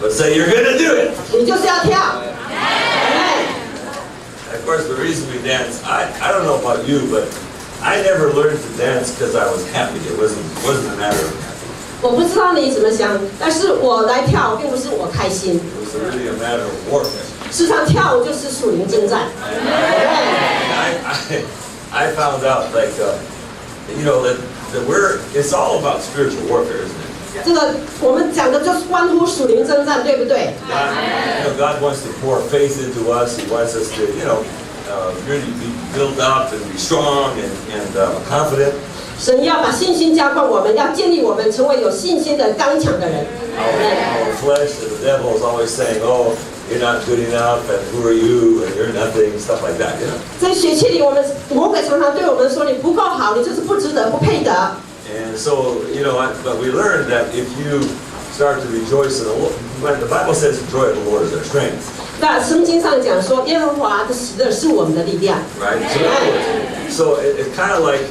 but say you're going to do it. 你就是要跳。Of course, the reason we dance, I don't know about you, but I never learned to dance because I was happy. It wasn't a matter of happy. 我不知道你怎么想，但是我来跳并不是我开心。It was really a matter of warfare. 事实上，跳舞就是属灵征战。I found out like you know that it's all about spiritual warfare, isn't it? 这个我们讲的就是关乎属灵征战，对不对？ God wants to pour faith into us. He wants us to really be built up and be strong and confident. 神要把信心浇灌我们，要建立我们成为有信心的刚强的人。Our flesh and the devil is always saying, "Oh, you're not good enough, and who are you, and you're nothing," stuff like that. You know. 在血气里，我们魔鬼常常对我们说：“你不够好，你就是不值得、不配得。” And so but we learned that if you start to rejoice in the Lord, when the Bible says, "The joy of the Lord is our strength." 那圣经上讲说，耶和华的喜乐是我们的力量。 Right. So it kind of like.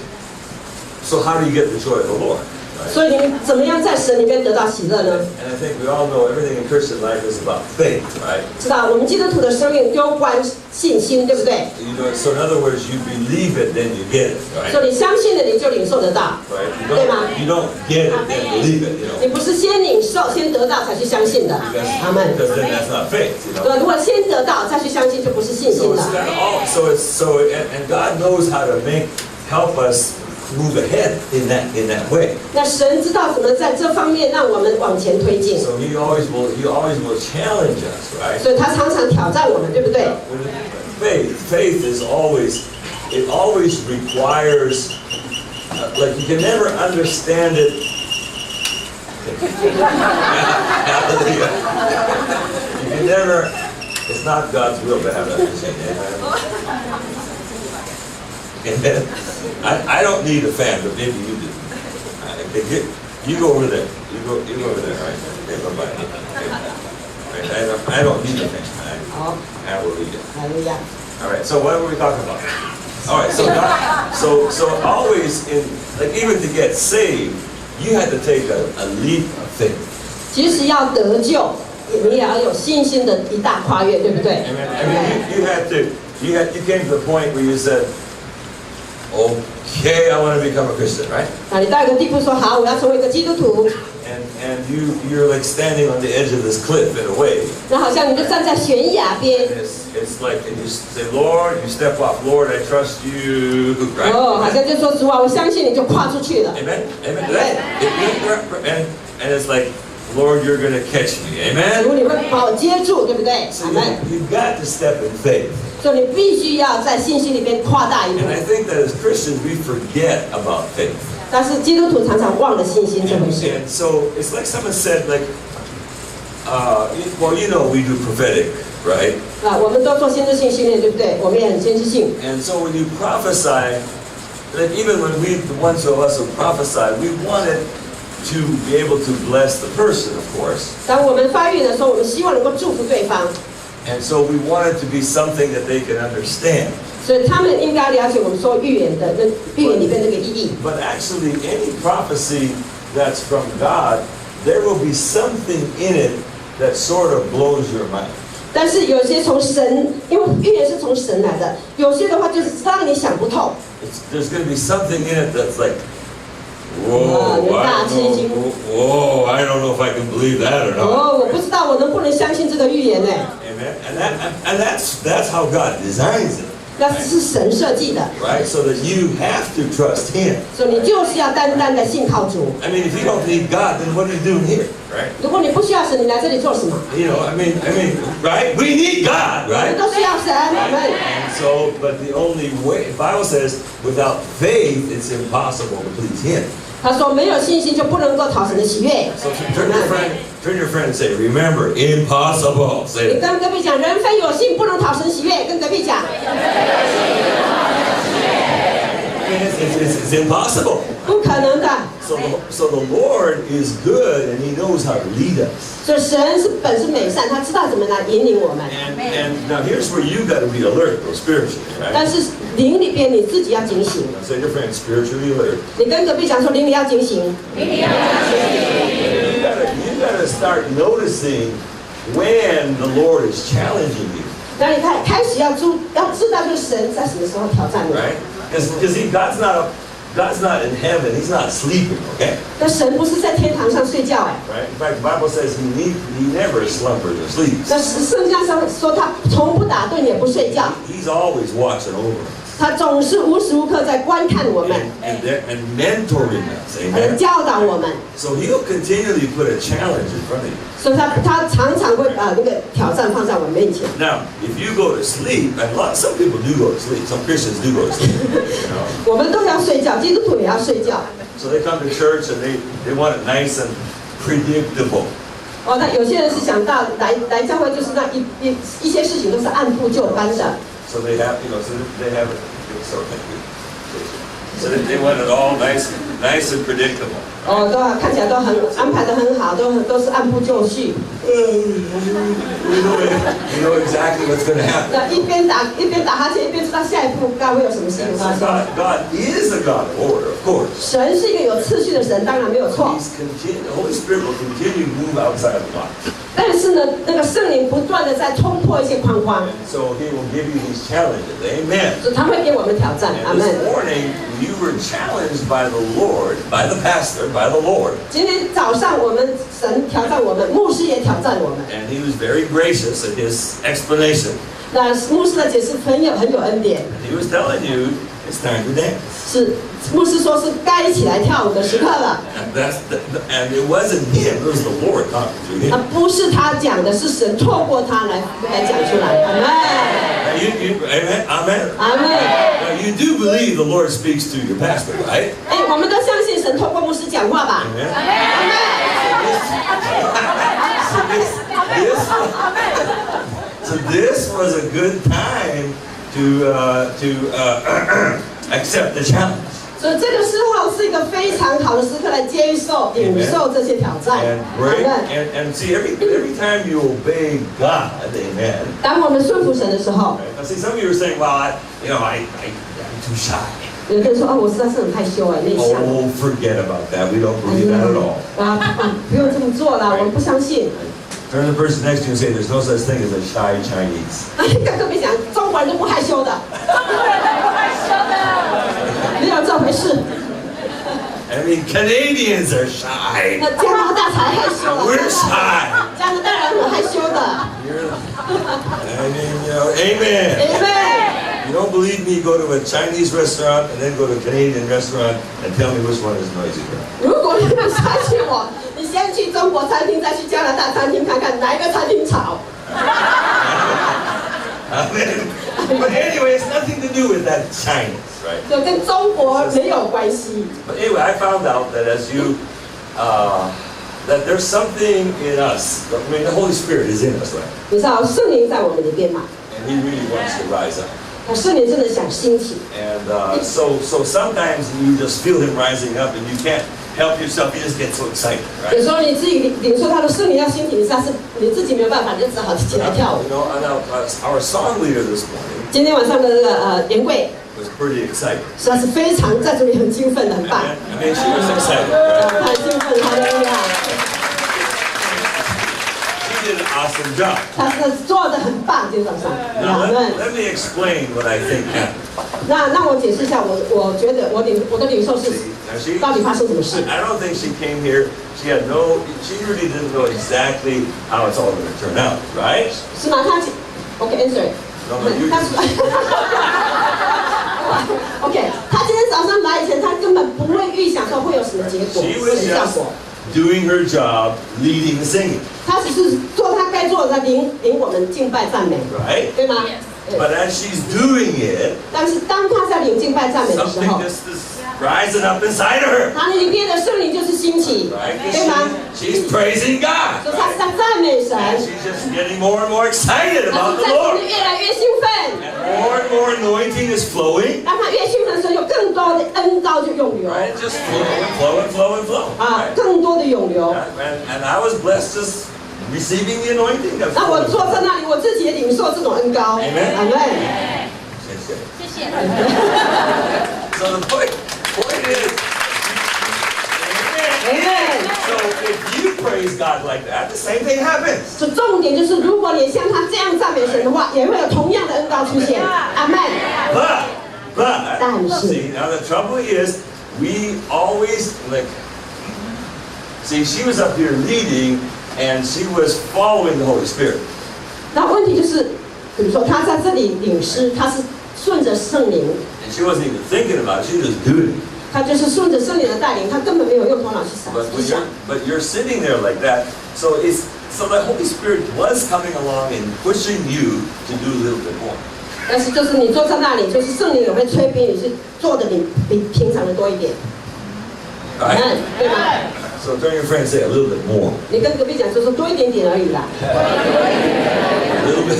So how do you get the joy of the Lord? Right? 所以你们怎么样在神里面得到喜乐呢？ And I think we all know everything in Christian life is about faith, right? 知道我们基督徒的生命攸关信心，对不对？ So in other words, you believe it, then you get it, right? 所以你相信了，你就领受得到， Right? 对吗？ You don't get it, then believe it, you know. 你不是先领受、先得到才去相信的。阿门。 Because then that's not faith, you know. 对，如果先得到再去相信，就不是信 So 心 it's 了。 kind of and God knows how to help us move ahead in that way. 那神知道怎么在这方面让我们往前推进， So He always will challenge us, right? 所以他常常挑战我们，对不对？ Faith is always requires like you can never understand it. Hallelujah. You can never. It's not God's will to have that machine. Amen. I don't need a fan, but maybe you do. You go over there. You go over there, right? Okay, bye-bye. I don't need a fan. Hallelujah. 哈利路亚。 All right. So what were we talking about? All right. So always even to get saved, you had to take a leap of faith. 即使要得救，你也要有信心的一大跨越，对不对？ You came to the point where you said, "Okay, I want to become a Christian," right? 那你到一个地步说好，我要成为一个基督徒， And you're like standing on the edge of this cliff in a way. 那好像你就站在悬崖边， It's like, and you say, "Lord," you step off, "Lord, I trust you," right? 哦，好像就说主啊，我相信你，就跨出去了。 Amen. And it's like, "Lord, you're going to catch me." 主 Amen. 你会把我接住，对不对？ So 阿门。 you've got to step in faith. 所以你必须要在信心里边跨大一步 And。I think that as Christians, we forget about faith. 但是基督徒常常忘了信心这回事。 And so it's like someone said, like, well, we do prophetic, right? 啊，我们都做先知性训练，对不对？我们也很先知性。 And so when you prophesy, like even when the ones of us who prophesy, we wanted to be able to bless the person, of course. 当我们发育的时候，我们希望能够祝福对方， And so we wanted to be something that they can understand. 所以他们应该了解我们说预言的那预言里面那个意义。 But actually, any prophecy that's from God, there will be something in it that sort of blows your mind. 但是有些从神，因为预言是从神来的，有些的话就是让你想不透。There's going to be something in it that's like, whoa, I don't know if I can believe that or not. 哦，我不知道我能不能相信这个预言呢？ Amen. And that's how God designs it. 那是神设计的， Right? So that you have to trust Him. 所以你就是要单单的信靠主。 I mean, if you don't need God, then what are you doing here? Right? 如果你不需要神，你来这里做什么？ You know, I mean, right? We need God, 我们 right? 都需要神，我们。 And so, but the only way, the Bible says, without faith, it's impossible to please Him. 他说没有信心就不能够讨神的喜悦。 So turn your friend and say, remember, impossible. Say 你 it. 跟隔壁讲，人非有信不能讨神喜悦。跟隔壁讲， It's impossible. 不可能的。 So the Lord is good, and He knows how to lead us. 所以神是本是美善，他知道怎么来引领我们。 And now here's where you got to be alert, though, spiritually, 但 right? 是灵里边你自己要警醒。 Now say to your friend, spiritually alert. 你跟隔壁讲说灵里要警醒。 You got to start noticing when the Lord is challenging you, 那你开始要知道，就是神在什么时候挑战你。 right? Because God's not in heaven. He's not sleeping, okay? 那神不是在天堂上睡觉哎， Right? In fact, the Bible says he never slumbers or sleeps. 那圣经上说他从不打盹也不睡觉， He's always watching over us 他总是无时无刻在观看我们， and mentoring us. 还能 Amen. 教导我们， So he'll continually put a challenge in front of you. 所以他常常会把那个挑战放在我们面前。 Now, if you go to sleep, and some people do go to sleep. Some Christians do go to sleep. You know? 我们都要睡觉，基督徒也要睡觉。 So they come to church and they want it nice and predictable. 哦，那有些人是想到来教会，就是那一些事情都是按部就班的。 So they have, so they have it. So they want it all nice and predictable. 哦，都看起来都很安排得很好，都是按部就绪。 We know exactly what's going to happen. 那一边打哈欠，一边知道下一步该会有什么事情 And 发 so 生。 God is a God of order, of course. 神是一个有次序的神，当然没有错。 The Holy Spirit will continue to move outside of the box. 但是呢，那个圣灵不断的在冲破一些框框， So He will give you these challenges. Amen. 所以他会给我们挑战。阿 And 门。 this morning, you were challenged by the Lord, by the pastor, by the Lord. 今天早上我们神挑战我们，牧师也挑战我们。 And He was very gracious in His explanation. 那牧师的解释很有恩典， And He was telling you, it's time to dance. 是牧师说是该起来跳舞的时刻了。 And it wasn't Him, it was the Lord talking to 啊 Him.，不是他讲的，是神透过他来讲出来。阿门。 Amen. Amen. 阿门。 Now, you do believe the Lord speaks to your pastor, right? 哎，我们都相信神透过牧师讲话吧？ Amen. 阿门。 So this was a good time to accept the challenge 所以这个时候是一个非常好的时刻来接受、领受这些挑战。 and 阿 break 门。 and see every time you obey God, amen. 当我们顺服神的时候， Now, see, some of you are saying, "Well, I'm too shy." 有的人说：“哦，我实在是很害羞哎，内向。” Oh, forget about that. We don't believe that at all. 不用这么做了，我们不相信。 Turn to the person next to you and say, "There's no such thing as a shy Chinese." 刚刚没讲，中国人都不害羞的，没有这回事。 I mean, Canadians are shy. 那加拿大才害羞了， We're shy. 加拿大人很害羞的。I mean, amen. Amen。 You don't believe me? Go to a Chinese restaurant and then go to a Canadian restaurant and tell me which one is noisier. 如果你不相信我，你先去中国餐厅，再去加拿大餐厅看看哪一个餐厅吵。 Amen. But anyway, it's nothing to do with that Chinese, right? 就跟中国没有关系。 But anyway, I found out that that there's something in us. I mean, the Holy Spirit is in us, right? 你知道圣灵在我们里边嘛？ And He really wants to rise up. 那圣灵真的想兴起。 And so sometimes you just feel Him rising up, and you can't help yourself. You just get so excited, 有 right? 时候你自己领受他的圣灵要兴起，你自己没有办法，你就只好起来跳舞。 You know, and our song leader this morning 今天晚上的这个严贵， was pretty excited. 实在是非常在这里很兴奋的，很棒。 I mean, she was excited, right? 他很兴奋，他的厉害， She did an awesome job. 他是做的很棒，今天早上。 Now, 阿门。 let me explain what I think happened. 那我解释一下，我觉得我的领受是 Now, she, 到底发生什么事？ I don't think she came here. She really didn't know exactly how it's all going to turn out, right? 是吗？他OK，answer。 No, no, you 他说 OK，他今天早上来以前，他根本不会预想说会有什么结果、 She was 什么效 just 果。 doing her job, leading the singing, 他只是做他该做的，在领我们敬拜赞美， right? 对吗？ But as she's doing it, 但是当他在领敬拜赞美的时 something 候， just is rising up inside of her, 他里边的圣灵就是兴起， right? 对吗？ She's praising God, 所以他是 right? 在赞美神， And she's just getting more and more excited 他 about 是 the 在主 Lord. 里越来越兴奋。 And more anointing is flowing, 当他越兴奋的时候，有更多的恩膏就涌流 right? Just flow. 啊， Right? 更多的涌流。 And I was blessed just receiving the anointing. 那我坐在那里，我自己也领受这种恩膏。 Amen. 阿门。谢谢。 So the point is, Amen. so if you praise God like that, the same thing happens. 所以重点就是，如果你像他这样赞美神的话，也会有同样的恩膏出现。阿门。But see, now the trouble is, we always see, she was up here leading, and she was following the Holy Spirit. 那问题就是，比如说他在这里领诗，他是顺着圣灵， And she wasn't even thinking about it, she was just doing it. 他就是顺着圣灵的带领，他根本没有用头脑去想。 But you're sitting there like that, so the Holy Spirit was coming along and pushing you to do a little bit more. 但是就是你坐在那里，就是圣灵有被催逼，你是做的比平常的多一点， Right? 对吗？ So turn your friend and say a little bit more. 你跟隔壁讲，就说多一点点而已啦。 A little bit.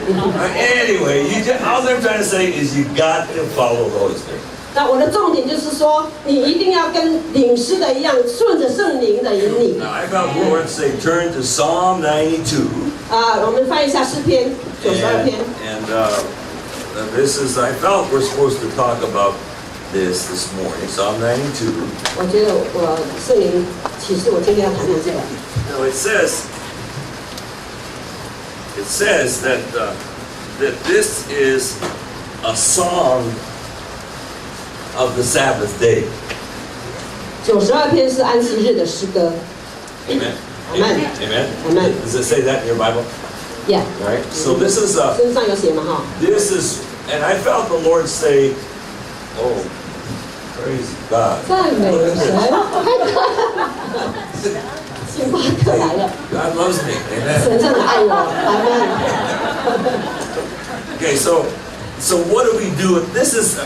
Anyway, all I'm trying to say is you got to follow the Holy Spirit. 那我的重点就是说，你一定要跟领诗的一样，顺着圣灵的引领。 Now I found the Lord say turn to Psalm 92. 我们翻一下诗篇92篇。 And this is, I felt we're supposed to talk about this morning, Psalm 92. 我觉得我圣灵启示我今天要谈谈这个。 Now it says that this is a song of the Sabbath day. 92篇是安息日的诗歌。 Amen. Amen. Amen. Amen. Does it say that in your Bible? Yeah. All right. So this is 身上有写嘛哈？ and I felt the Lord say, "Oh, praise God." 赞美神，星巴克来了， God loves me. Amen. 神真的爱我，阿门。 Okay, so what do we do? This is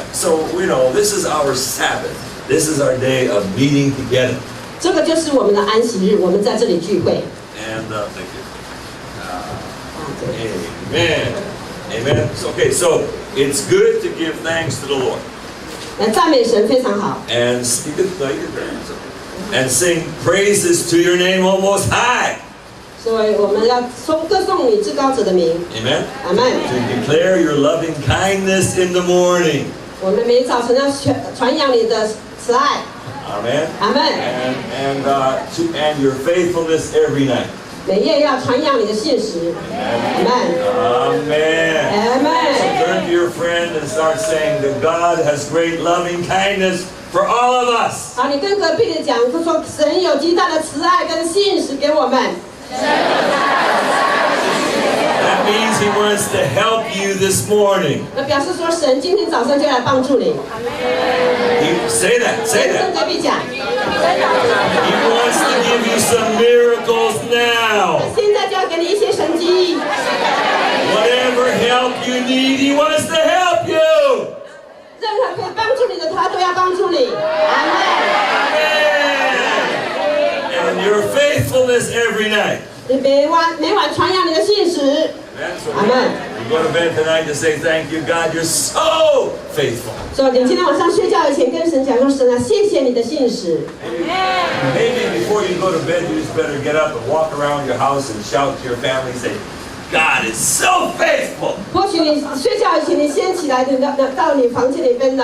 this is our Sabbath. This is our day of meeting together. 这个就是我们的安息日，我们在这里聚会。 And thank you. Amen. Amen. Okay, so it's good to give thanks to the Lord. 来赞美神非常好， And you can turn your hands up. And sing praises to your name, O Most High. 所以我们要歌颂你至高者的名， Amen. 阿门。 To declare your loving kindness in the morning. 我们每早晨要传扬你的慈爱， Amen. 阿门。 And your faithfulness every night. 每夜要传扬你的信实，阿门， Amen. 阿门。 Turn to your friend and start saying that God has great loving kindness for all of us. 好，你跟隔壁的讲，就说神有极大的慈爱跟信实给我们。 That means He wants to help you this morning. 那表示说神今天早上就来帮助你。 Say that. Say 跟 that. 隔壁讲， He wants to give you some miracles now. 现在就要给你一些神迹， Whatever help you need, He wants to help you. 任何可以帮助你的，他都要帮助你。阿门。 And your faithfulness every night. 你每晚传扬你的信实， 阿门。 You go to bed tonight to say thank you, God. You're so faithful. 所以你今天晚上睡觉以前跟神讲说，神啊，谢谢你的信实。 Maybe before you go to bed, you just better get up and walk around your house and shout to your family and say, God is so faithful. 或许你睡觉以前，你先起来，到你房间里边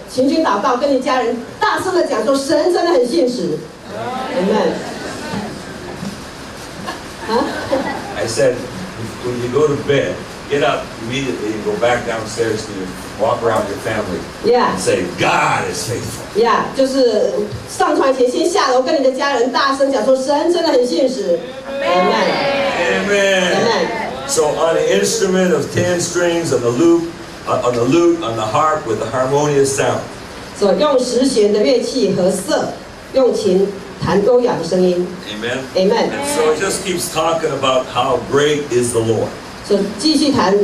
行军祷告，跟你家人大声的讲说，神真的很信实。阿门。啊？ I said, when you go to bed, get up immediately and go back downstairs to walk around your family Yeah. and say, God is faithful. 呀，就是上床前先下楼跟你的家人大声讲说，神真的很信实。阿门。 Amen. Amen. So on an instrument of 10 strings, on the lute, on the harp with a harmonious sound. 所用10弦的乐器和瑟，用琴弹优雅的声音。 Amen. Amen. And so it just keeps talking about how great is the Lord. 所以继续谈，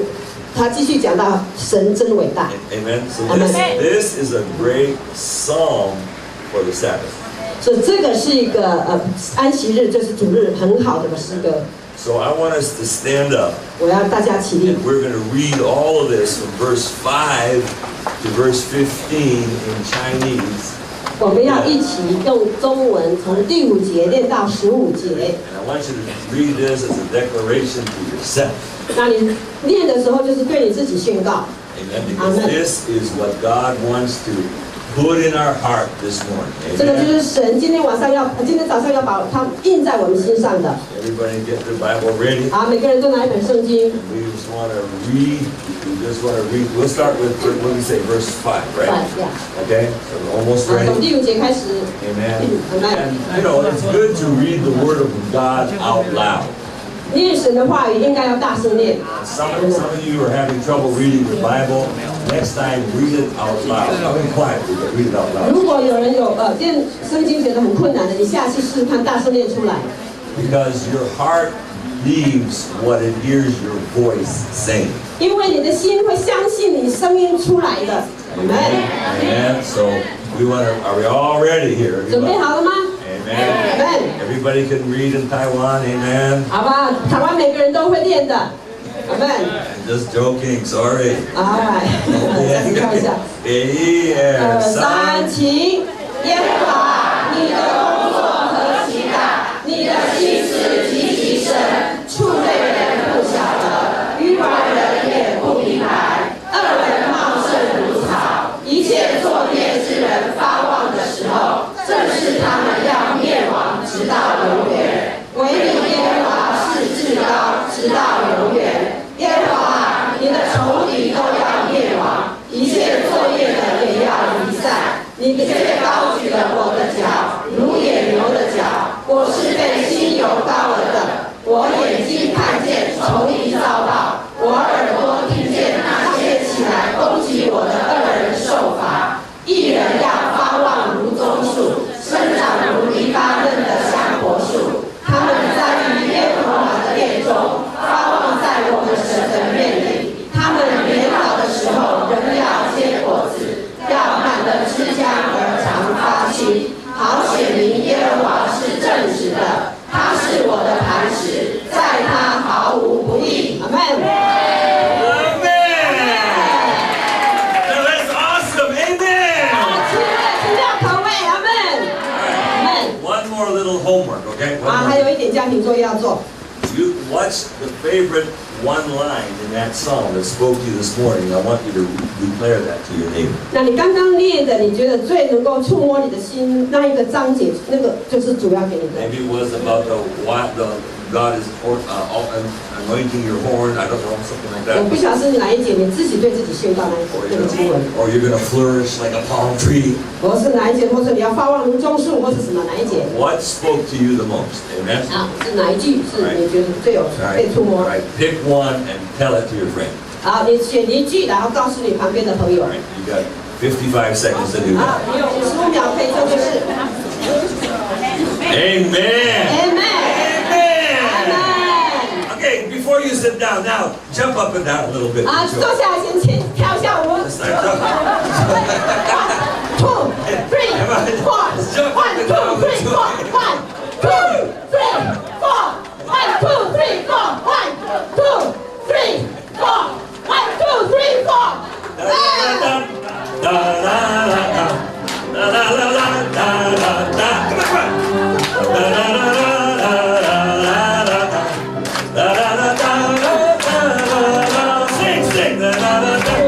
他继续讲到神真伟大。 Amen. So Amen. this is a great psalm for the Sabbath. 所以这个是一个安息日，就是主日很好的诗歌。 So I want us to stand up 我要大家起立 and，we're going to read all of this from verse 5 to verse 15 in Chinese. 我们要一起用中文从第5节念到15节。 And I want you to read this as a declaration to yourself. 那你念的时候，就是对你自己宣告。 Amen. Because this is what God wants to put in our heart this morning. 这个就 Amen. 是神今天早上要把它印在我们心上的。 Everybody get their Bible ready. 好，每个人都拿一本圣经。 We just want to read. We just want to read. We'll start with what do we say, verse 5, right? Yeah. Okay, so we're almost 从 ready. 第5节开始。 Amen. Amen. And you know, it's good to read the Word of God out loud. 念神的话语应该要大声念。 Some of you are having trouble reading the Bible. Next time, read it out loud. I mean, quietly, but read it out loud. 如果有人有念圣经觉得很困难的，你下次试试看大声念出来。 Because your heart believes what it hears your voice saying. 因为你的心会相信你声音出来的。Amen. Amen. So we want to. Are we all ready here? 准备 Everybody? 好了吗 Amen. ？Amen. Everybody can read in Taiwan. Amen. 好吧，台湾每个人都会念的。Amen. I'm just joking. Sorry. 好，来，再次看一下。 1、2、3。请耶和华，你的工作何其大，你的心思极其深，触类人不晓得，愚顽人也不明白。恶人茂盛如草，一切作孽之人发旺的时候，正是他们要灭亡，直到永远。唯你耶和华是至高，直到永远。耶和华，你的仇敌都要灭亡，一切作孽的也要离散。你却高举了我的脚，如野牛的脚。我是被新油膏了的，我眼睛看见仇敌遭报，我耳朵听见那些起来攻击我的恶人受罚。义人要发旺如棕树，生长如黎巴嫩的香柏树。他们在于耶和华的殿中，发旺在我们神的面里。他们年老的时候仍要结果子，要满了枝浆而常发青。好显明耶和华是正直的，他是我的磐石，在他毫无不义。阿门。 Amen. Now that's awesome. Amen. 请要口味，阿门。阿门。 One more little homework, okay? 还有一点家庭作业要做。 What's the favorite one line in that song that spoke to you this morning? I want you to declare that to your neighbor. 那你刚刚念的，你觉得最能够触摸你的心那一个章节，那个就是主要给你的。 Maybe it was about the God is anointing your horn. I don't know, something like 我不 that. 晓得是哪一节，你自己对自己宣告那个经文， Or you're going to flourish like a palm tree. 或是哪一节，或者你要发旺如棕树，或是什么哪一节？ What spoke to you the most? Amen. 啊，是哪一句是你觉得最有 All 被 right. 触摸 All？right. Pick one and tell it to your friend. 好，你选一句，然后告诉你旁边的朋友 All。right. You got 55 seconds to do 好 that. 你有55秒可以做这事。 Amen. Amen。 Okay, before you sit down, now jump up and down a little bit. 啊，坐下来先跳一下舞。 Let's start jumping. 2, 3, 4. 1, 2, 3, 4. 1, 2, 3, 4. 1, 2, 3, 4. 1, 2, 3, 4. 1, 2, 3, 4. Da, da, da, da, da, da, da, da, da, da, da. Come on, come on. Da, da, da, da, da, da, da, da. Da, da, da, da, da, da, da. Sing, sing. Da, da, da, da.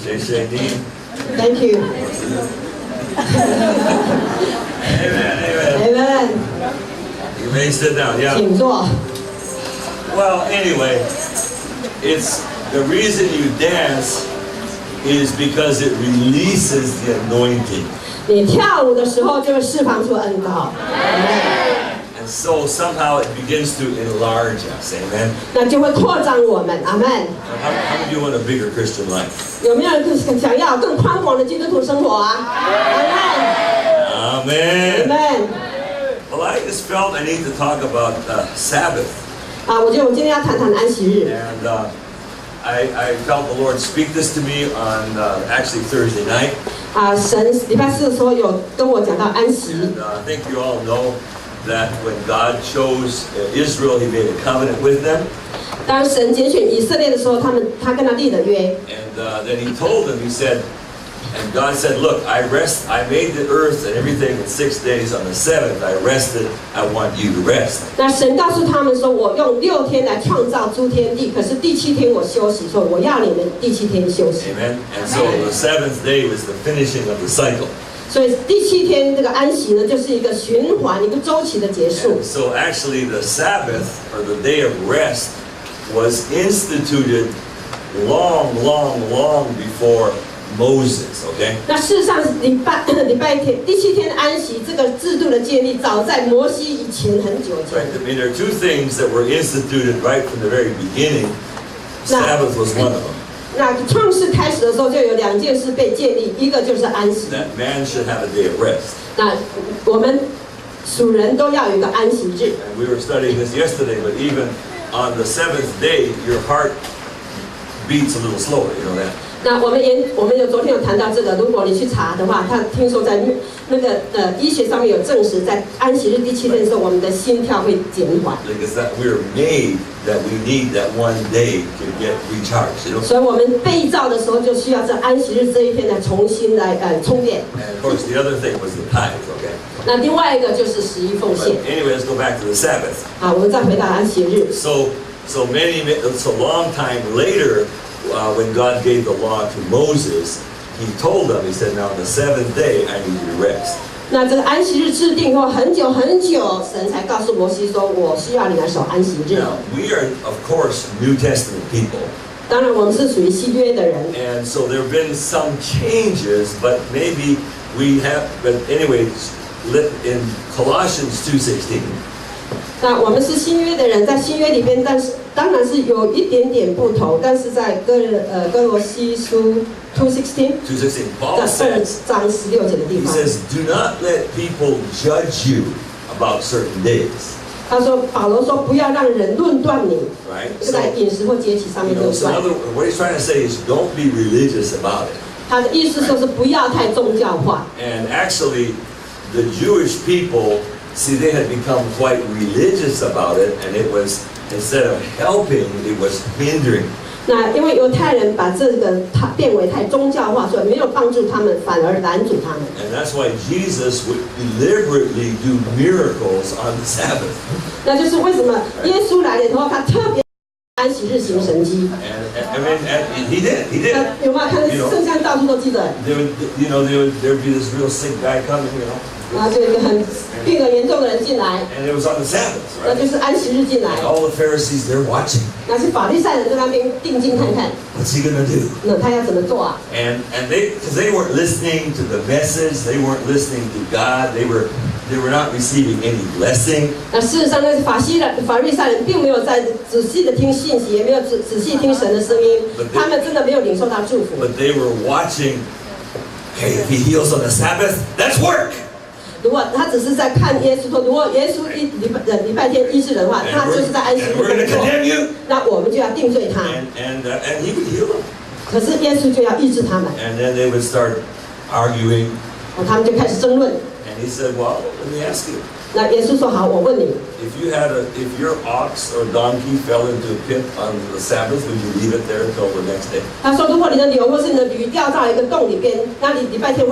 谢谢你。 Thank you. Amen, amen. Amen. You may sit down, yeah. 请坐。 Well, anyway, it's the reason you dance is because it releases the anointing. 你跳舞的时候就会释放出恩膏， And so somehow it begins to enlarge us, amen. 那就会扩张我们。阿门。 How many of you want a bigger Christian life? 有没有人想要更宽广的基督徒生活啊？阿门。 Amen. Amen. Well, I just felt I need to talk about Sabbath. 啊，我觉得我今天要谈谈安息日。 And I felt the Lord speak this to me on actually Thursday night. 啊，神礼拜四的时候有跟我讲到安息。 And I think you all know that when God chose Israel, He made a covenant with them. 当神拣选以色列的时候，他跟他立了约。 And then He told them, He said, and God said, look, I made the earth and everything in 6 days. On the seventh, I rested. I want you to rest. 那神告诉他们说，我用6天来创造诸天地，可是第7天我休息，说我要你们第7天休息。 Amen. And so the seventh day was the finishing of the cycle. 所以第7天这个安息呢，就是一个循环、一个周期的结束 And。so actually the Sabbath or the day of rest was instituted long before Moses, okay? 那事实上，礼拜天第7天的安息这个制度的建立，早在摩西以前很久以 Right? 前。 I mean, there are two things that were instituted right from the very beginning. Sabbath was one of them. 那创世开始的时候，就有2件事被建立，一个就是安息。 That man should have a day of rest. 那我们属人都要有一个安息日。 And we were studying this yesterday, but even on the seventh day, your heart beats a little slower, you know that? 那我们昨天有谈到这个，如果你去查的话，他听说在那个医学上面有证实，在安息日第7天的时候，我们的心跳会减缓。 Because that we're made that we need that one day to get recharged, you know? 所以我们被造的时候，就需要在安息日这一天来重新来充电。 And of course, the other thing was the tithe, okay? 那另外一个就是11奉 But 献。 anyway, let's go back to the Sabbath. 好，我们再回到安息日。 So long time later, when God gave the law to Moses, He told them, He said, now on the seventh day, I need you to rest. 那这个安息日制定后很久，神才告诉摩西说：“我需要你来守安息日。 Now, we are, of course, New Testament people. ”当然，我们是属于新约的人。 And so there have been some changes, but maybe we have, but anyway, in Colossians 2:16, 那我们是新约的人，在新约里边，但是当然是有一点点不同，但是在哥罗西书 2:16 Paul 在2 says, 章16节的地 he 方， says, do not let people judge you about certain days, 他说保罗说不要让人论断你， right? 就在饮食或节期上面论 So 断。 what he's trying to say is don't be religious about it. 他的意思就是不要太宗教化。 And actually, the Jewish people, see, they had become quite religious about it, and it was, instead of helping, it was hindering. 那因为犹太人把这个他变为太宗教化，所以没有帮助他们，反而拦阻他们。 And that's why Jesus would deliberately do miracles on the Sabbath. 那就是为什么耶稣来了以后，他特别安息日行神迹。 And he did. 那有没有看到圣像到处都记得？ There'd be this real sick guy coming, 然后就有一个很病得严重的人进来， and it was on the Sabbath, 那 right? 就是安息日进来 And，all the Pharisees, they're watching. 那是法利赛人在那边定睛看看， What's he gonna do? 那他要怎么做啊？ And because they weren't listening to the message, they weren't listening to God, they were not receiving any blessing. 那事实上，那法利赛人并没有在仔细的听信息，也没有仔细听神的声音，他们真的没有领受到祝福。 But they were watching, hey, if he heals on the Sabbath, that's work. 如果他只是在看耶稣说，如果耶稣礼拜天医治人的话， And 他就是在安息日 we're going to 工作， condemn you. 那我们就要定罪他。 And he would heal them. 可是耶稣就要医治他们， And then they would start arguing. 他们就开始争论。 And he said, well, let me ask you. 那耶稣说：“好，我问你， If your ox or donkey fell into a pit on the Sabbath, would you leave it there until the next day? 他说，如果你的牛或是你的驴掉到一个洞里边，那你礼拜天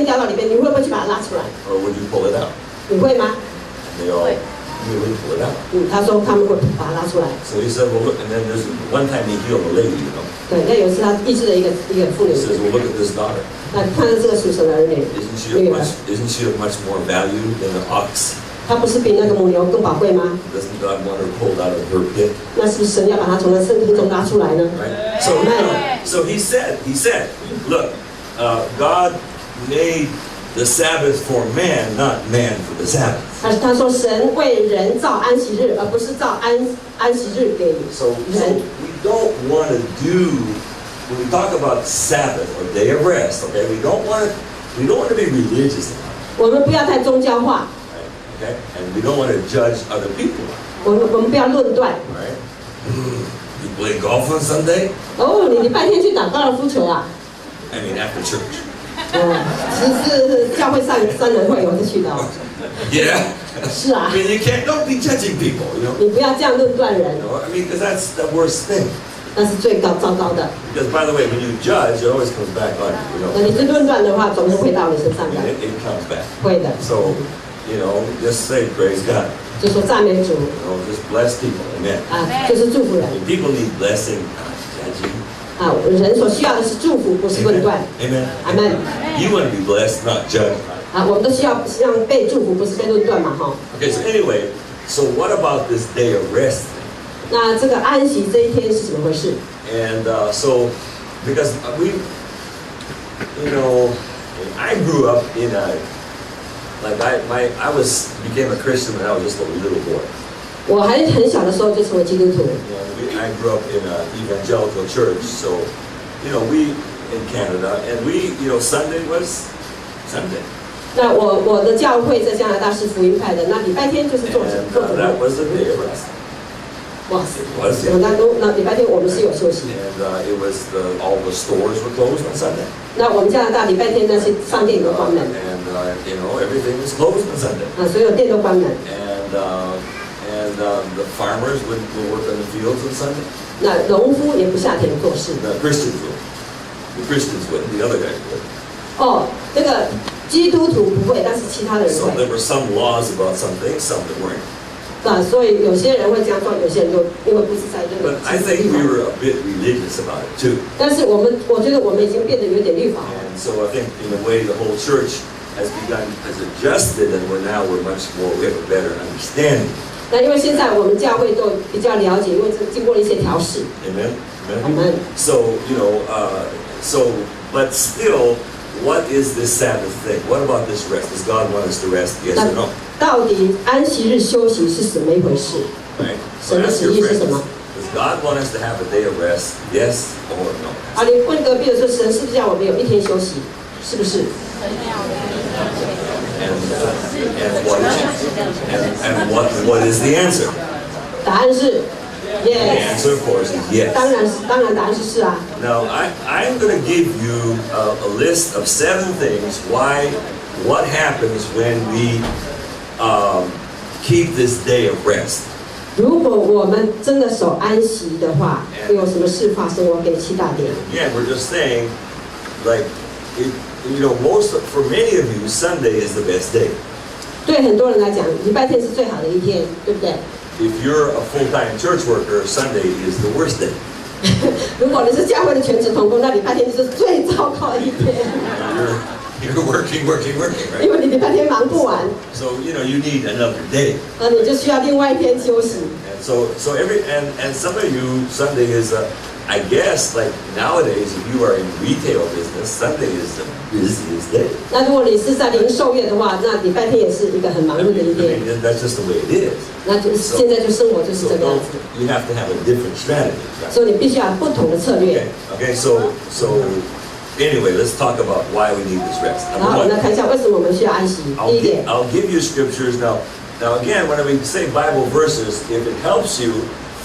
掉到里边，你会不会去把它拉出来？ Or would you pull it out? 你会吗？ They all healing, pull it out. 他说他们会把它拉出来。 So he said, well, look, and then there's one time he healed a lady, you know. 对，那有一次他医治了一个妇 He 女， says, well, look at this daughter. 那看到这个属神的儿女 Isn't she of much more value than an ox? 她不是比那个母牛更宝贵吗？ Doesn't God want her pulled out of her pit? 那是不是神要把她从那圣坑中拉出来呢？ Right? So he said, look, God made the Sabbath for man, not man for the Sabbath. 他说神为人造安息日，而不是造安息日给 So 人。 we don't want to do, when we talk about Sabbath or day of rest, okay, we don't want to be religious about it, 我们不要太宗教化， right? Okay? And we don't want to judge other people, 我们不要论断。 right? You play golf on Sunday? 哦，你礼拜天去打高尔夫球啊？ I mean, after church. 是教会三人会，我是去的哦。 Yeah. 是啊 I，mean, don't be judging people, you know? 你不要这样论断人， You know, I mean, because that's the worst thing. 那是最糟糕的。 Because by the way, when you judge, it always comes back on you, you 那 know? 你是论断的话，总是会到你身上 I 的 mean,，it comes back. 会的。 So, you know, just say praise God. 就说赞美主 You know, just bless people. Amen. 啊，就是祝福人 I mean, people need blessing, not judging. 啊。人所需要的是祝福，不是论断。 Amen. Amen. You want to be blessed, not judged. 啊，我们都需要让被祝福，不是被论断嘛，哈。 Okay, so anyway, so what about this day of rest? 那这个安息这一天是怎么回事？ And so, because we, you know, I grew up in a, like I became a Christian when I was just a little boy. 我还很小的时候就成为基督徒， You know, I grew up in an evangelical church, so, you know, we in Canada, and we, you know, Sunday was Sunday. 那我的教会在加拿大是福音派的，那礼拜天就是做 And 主 that 日。 was the day of rest. 哇， Was 我 it? 那礼拜天我们是有休息。 And it was all the stores were closed on Sunday. 那我们加拿大礼拜天那些商店都关门， And you know, everything was closed on Sunday. 啊，所有店都关门。 And the farmers would work on the fields on Sunday. 那农夫也不下田做事。 The Christians would. The Christians would. The other guys would. 哦，那个基督徒不会，但是其他的人 So 会。 there were some laws about some things, some that weren't. 啊，所以有些人会这样做，有些人就因为不是在这个 But I think we were a bit religious about it too. 但是我觉得我们已经变得有点律法了。 And so I think in a way the whole church has adjusted, and we're much more, we have a better understanding. 那因为现在我们教会都比较了解，因为这经过了一些调试。 Amen? Amen. So, you know, but still, what is this Sabbath thing? What about this rest? Does God want us to rest? Yes or no? 到底安息日休息是什么一回事？ Right? So 神的 ask 旨 your 意是 friends, 什么？ does God want us to have a day of rest? Yes or no? 啊，你问隔壁的说，神是不是要我们有一天休息？是不是？ And what is the answer? 答案是 The yes。 answer, of course, is yes. 当然答案是是啊。 Now, I'm going to give you a list of 7 things what happens when we keep this day of rest. 如果我们真的守安息的话，会有什么事发生？我给7大点。 Again, we're just saying, like, you know, for many of you, Sunday is the best day. 对很多人来讲，礼拜天是最好的一天，对不对？ If you're a full-time church worker, Sunday is the worst day. 如果你是教会的全职同工，那礼拜天就是最糟糕的一天， You're working, 因 right? 为你礼拜天忙不完， So, you know, you need another day. 那你就需要另外一天休息。 And so and some of you, Sunday is, I guess, like nowadays, if you are in retail business, Sunday is the busiest day. 那如果你是在零售业的话，那礼拜天也是一个很忙 I 碌的一 mean, 天。 that's just the way it is. 那就现在就生活就是这个样子， You have to have a different strategy. Right? 所以你必须要有不同的策略。 Okay. So anyway, let's talk about why we need this rest. 然后我们来看一下为什么我们需要安息。第一点， I'll give you scriptures now. Now again, when we say Bible verses, if it helps you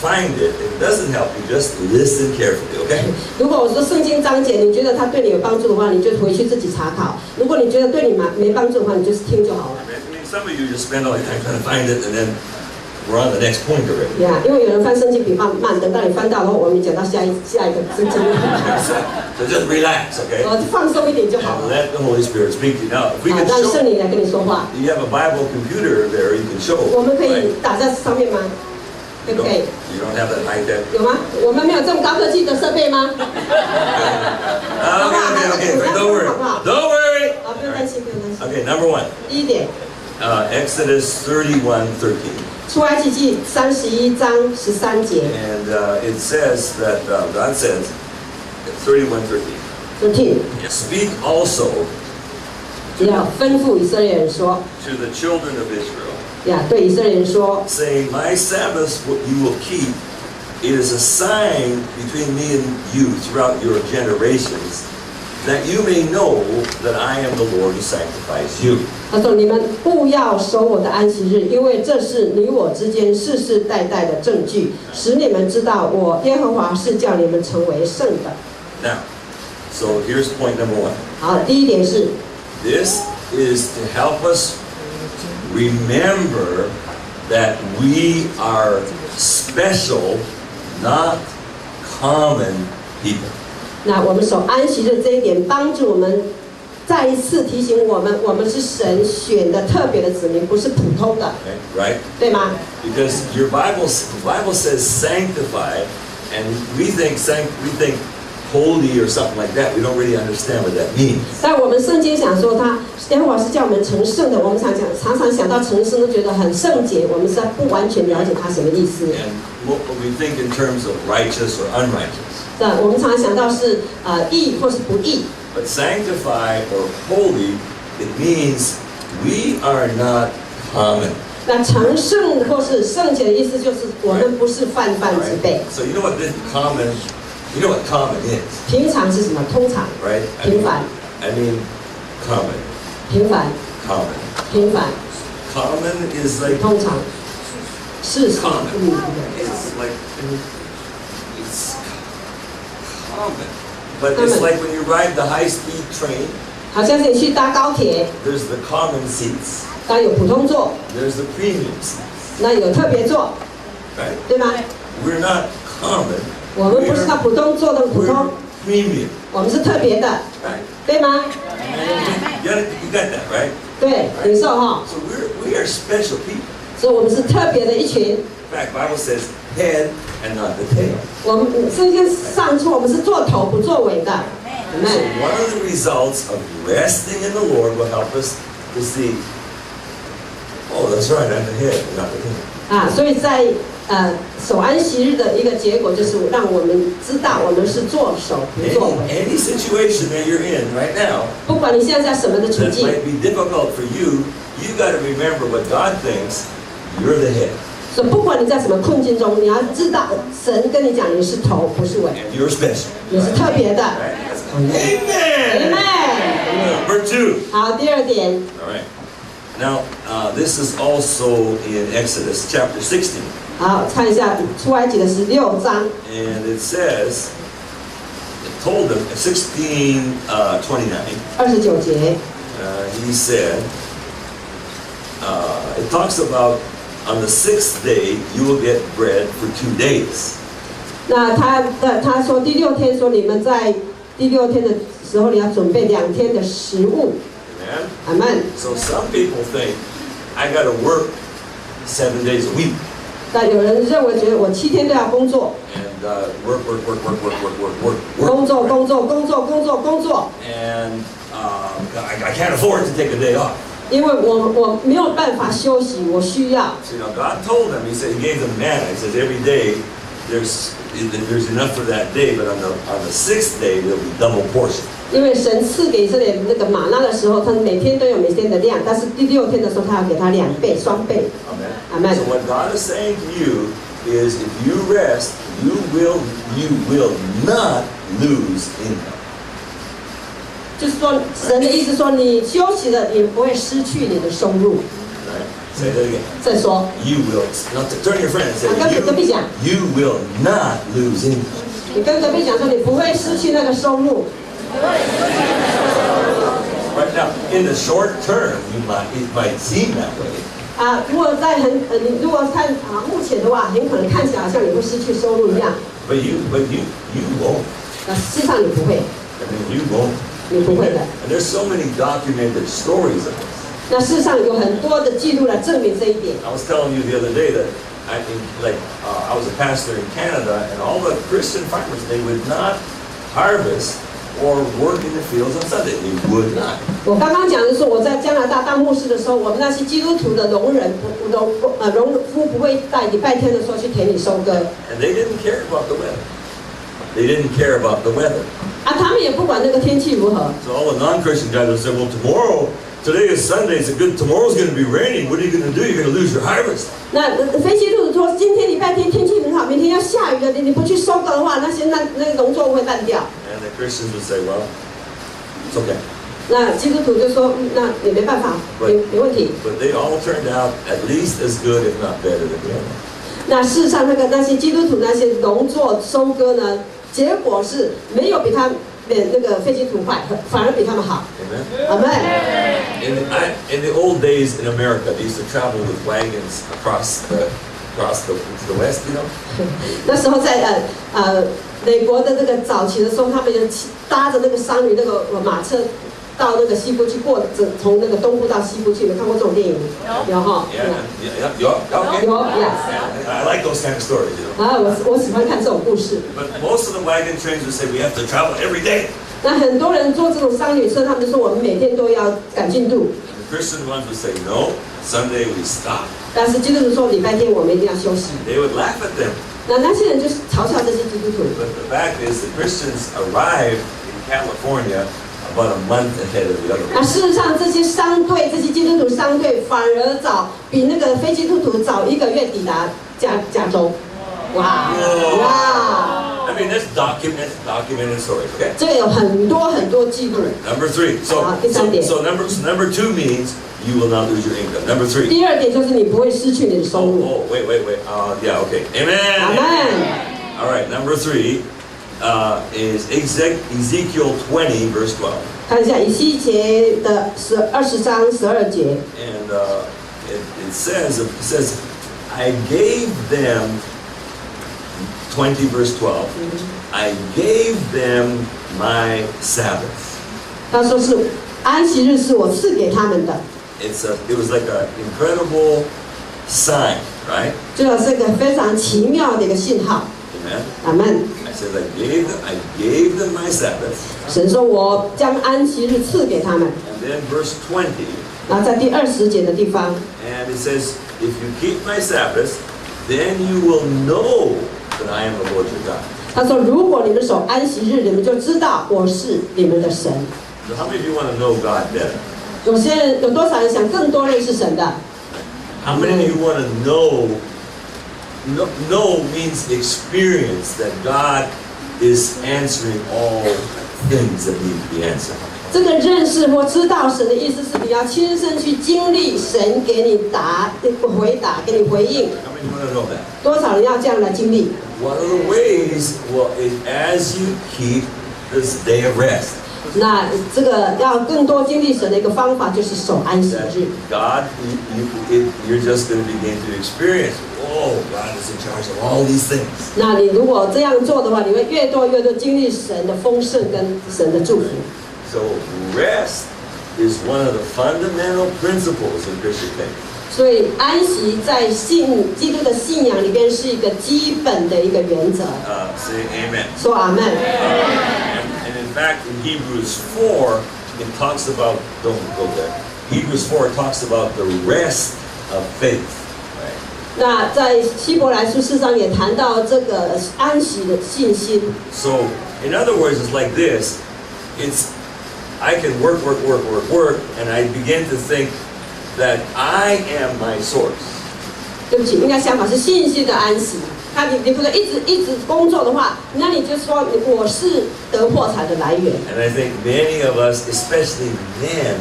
find it, if it doesn't help you, just listen carefully. Okay. 如果我说圣经章节，你觉得它对你有帮助的话，你就回去自己查考；如果你觉得对你没帮助的话，你就是听就好了。 I mean, some of you just spend all your time trying to find it, and then we're on the next point already. 因为有人翻圣经比较慢，等到你翻到后，我们讲到下一个圣经。So just relax, okay? 放松一点就好 And 了。 let the Holy Spirit speak to you. Now, if we can 让圣 show, 灵来跟你说话。 you have a Bible computer there, you can show. 我们可 right? 以打在上面吗？可 You 不可以？ don't have that high tech. 有吗？我们没有这么高科技的设备吗？ Okay, don't worry. Don't worry. 好，不用担心，不用担心。 Okay, number one, 第一点， Exodus 31:13. 出埃及记31章13节 And it says that God says, 31:13, 13， speak also 要吩咐以色列人说， to the children of Israel, 对以色列人说， saying, my Sabbaths you will keep. It is a sign between me and you throughout your generations, that you may know that I am the Lord who sanctifies you. 他说你们不要守我的安息日，因为这是你我之间世世代代的证据，使你们知道我耶和华是叫你们成为圣的。 Now, so here's point number one. 好，第一点是 This is to help us remember that we are special, not common people. 那我们守安息日这一点，帮助我们再一次提醒我们，我们是神选的特别的子民，不是普通的， Okay, right? 对吗？ Because the Bible says sanctify, and we think holy or something like that. We don't really understand what that means. 在我们圣经想说他，耶和华是叫我们成圣的，我们常常想到成圣都觉得很圣洁，我们实在不完全了解他什么意思。 And what we think in terms of righteous or unrighteous. 我们常常想到是义或是不义。 But sanctify or holy, it means we are not common. 那成圣或是圣洁的意思就是我们不是泛泛之辈。 So you know what this common, you know what common is, 平常是什么？通常。 right? 平凡。 I mean common. 平凡。 Common. 平凡。 Common is like 通常。是 common. It's like it's common. But it's like when you ride the high-speed train, 好像是你去搭高铁， there's the common seats, 当然有普通座， there's the premium seats, 那有特别座， right? 对吗？ We're not common. 我们不是他普通座的普 We're 通， premium, 我们是特别的， right? 对吗？ You got that, right? 对，领受哈， So we are special people. 所以我们是特别的一群。 In fact, Bible says head and not the tail. 我们圣经上说我们是做头不做尾的， So one of the results of resting in the Lord will help us to see, oh, that's right, I'm the head and not the tail. 所以在守安息日的一个结果就是让我们知道我们是做首不做尾。 Any situation that you're in right now 不管你现在在什么的处 that 境， might be difficult for you, you got to remember what God thinks. You're the head 所以不管你在什么困境中，你要知道神跟你讲你是头不是尾， and you're special. 你是特别的。 Right? Amen. Amen. Number two. 好，第二点， All right. Now, this is also in Exodus chapter 16. 好看一下出埃及的16章， And it says, it told them, 16:29, 29节， he said, it talks about on the 6th day you will get bread for 2 days. 那他说第6天说你们在第6天的时候你要准备2天的食物， Amen? 阿门。 So some people think, I got to work 7 days a week. 但有人认为觉得我7天都要工作， And work. 工作，工作，工作，工作，工作， And I can't afford to take a day off. 因为我没有办法休息，我需要。 So, God told them, He said, He gave them manna. He says every day there's enough for that day, but on the 6th day there'll be double portion. 因为神赐给以色列那个玛纳的时候，他每天都有每天的量，但是第6天的时候，他要给他2倍、双倍。 Amen. Amen. So what God is saying to you is, if you rest, you will not lose income. 就是说，神的意思说，你休息了，你不会失去你的收入。 Right? Say that again. 再说， You will. Now turn to your friend and say, 跟隔壁讲， you will not lose income. 你跟隔壁讲说，你不会失去那个收入。 Right now, in the short term, it might seem that way. 如果你如果看目前的话，很可能看起来好像你会失去收入一样。But you won't. 事实上你不会， I mean, you won't. 你不会的。And there's so many documented stories of this. 那事实上有很多的记录来证明这一点。I was telling you the other day that I was a pastor in Canada, and all the Christian farmers, they would not harvest or work in the fields on Sunday. They would not. 我刚刚讲的是我在加拿大当牧师的时候，我们那些基督徒的农夫不会在礼拜天的时候去田里收割。And they didn't care about the weather. They didn't care about the weather. 他们也不管那个天气如何。So all the non-Christian guys would say, well, today is Sunday, tomorrow's going to be raining. What are you going to do? You're going to lose your harvest. 那非基督徒说，今天礼拜天天气很好，明天要下雨了，你不去收割的话，那个农作物会烂掉。And the Christians would say, well, it's okay. 那基督徒就说，那也没办法，没问题。But they all turned out at least as good, if not better than the other. 那事实上，那些基督徒那些农作收割呢，结果是没有比他那个非基督徒坏，反而比他们好。Amen. 阿门。In the old days in America, they used to travel with wagons across the west, you know. 那时候在美国的那个早期的时候，他们就搭着那个商旅那个马车到那个西部去从那个东部到西部去，有看过这种电影？有哈。Okay. 有 ，yes。 I like those kind of stories, you know. 我喜欢看这种故事。But most of the wagon trains would say we have to travel every day. 那很多人坐这种商旅车，他们就说我们每天都要赶进度。The Christian ones would say no. Sunday we stop. 但是基督徒说礼拜天我们一定要休息。They would laugh at them. 那些人就是嘲笑这些基督徒。But the fact is, the Christians arrived in California about a month ahead of the other 那 ones. 事实上，这些基督徒商队反而比那个非基督徒早1个月抵达加州。哇！ I mean, that's documented stories. Okay. 这个有很多记录。 Number 3. So number 2 means you will not lose your income. Number 3. 第二点就是你不会失去你的收入。Wait. Yeah, okay. Amen. 阿门。 All right, number 3 is Ezekiel 20, verse 12. 看一下以西结的20章12节。 And it says, I gave them, 20 verse 12, I gave them my Sabbath. 他说是安息日是我赐给他们的。It was like an incredible sign, right? 这个是一个非常奇妙的一个信号。 Amen. 阿门。 I said, I gave them my Sabbath. 神说我将安息日赐给他们。 And then verse 20, 然后在第20节的地方， and it says, if you keep my Sabbath, then you will know that I am the Lord your God. 他说如果你们守安息日，你们就知道我是你们的神。 So how many of you want to know God better? 有多少人想更多认识神的？ How many of you want to know? Know means experience that God is answering all things that need to be answered. 这个认识或知道神的意思是你要亲身去经历神给你回答，给你回应。 How many of you want to know that? 多少人要这样来经历？ One of the ways, is as you keep this day of rest. 那这个要更多经历神的一个方法就是守安息 That 日。 God, you're just going to begin to experience, oh, God is in charge of all these things. 那你如果这样做的话，你会越多经历神的丰盛跟神的祝福。 So rest is one of the fundamental principles in Christian faith. 所以安息在基督的信仰里边是一个基本的一个原则。 Say amen. 说阿门。 And in fact, in Hebrews 4, it talks about, don't go there. Hebrews 4 talks about the rest of faith. Right? 那在希伯来书4章也谈到这个安息的信心。 So, in other words, it's like this. I can work, and I begin to think that I am my source. 对不起，应该相反是信心的安息。你不能一直工作的话，那你就说我是得破财的来源。 And I think many of us, especially men,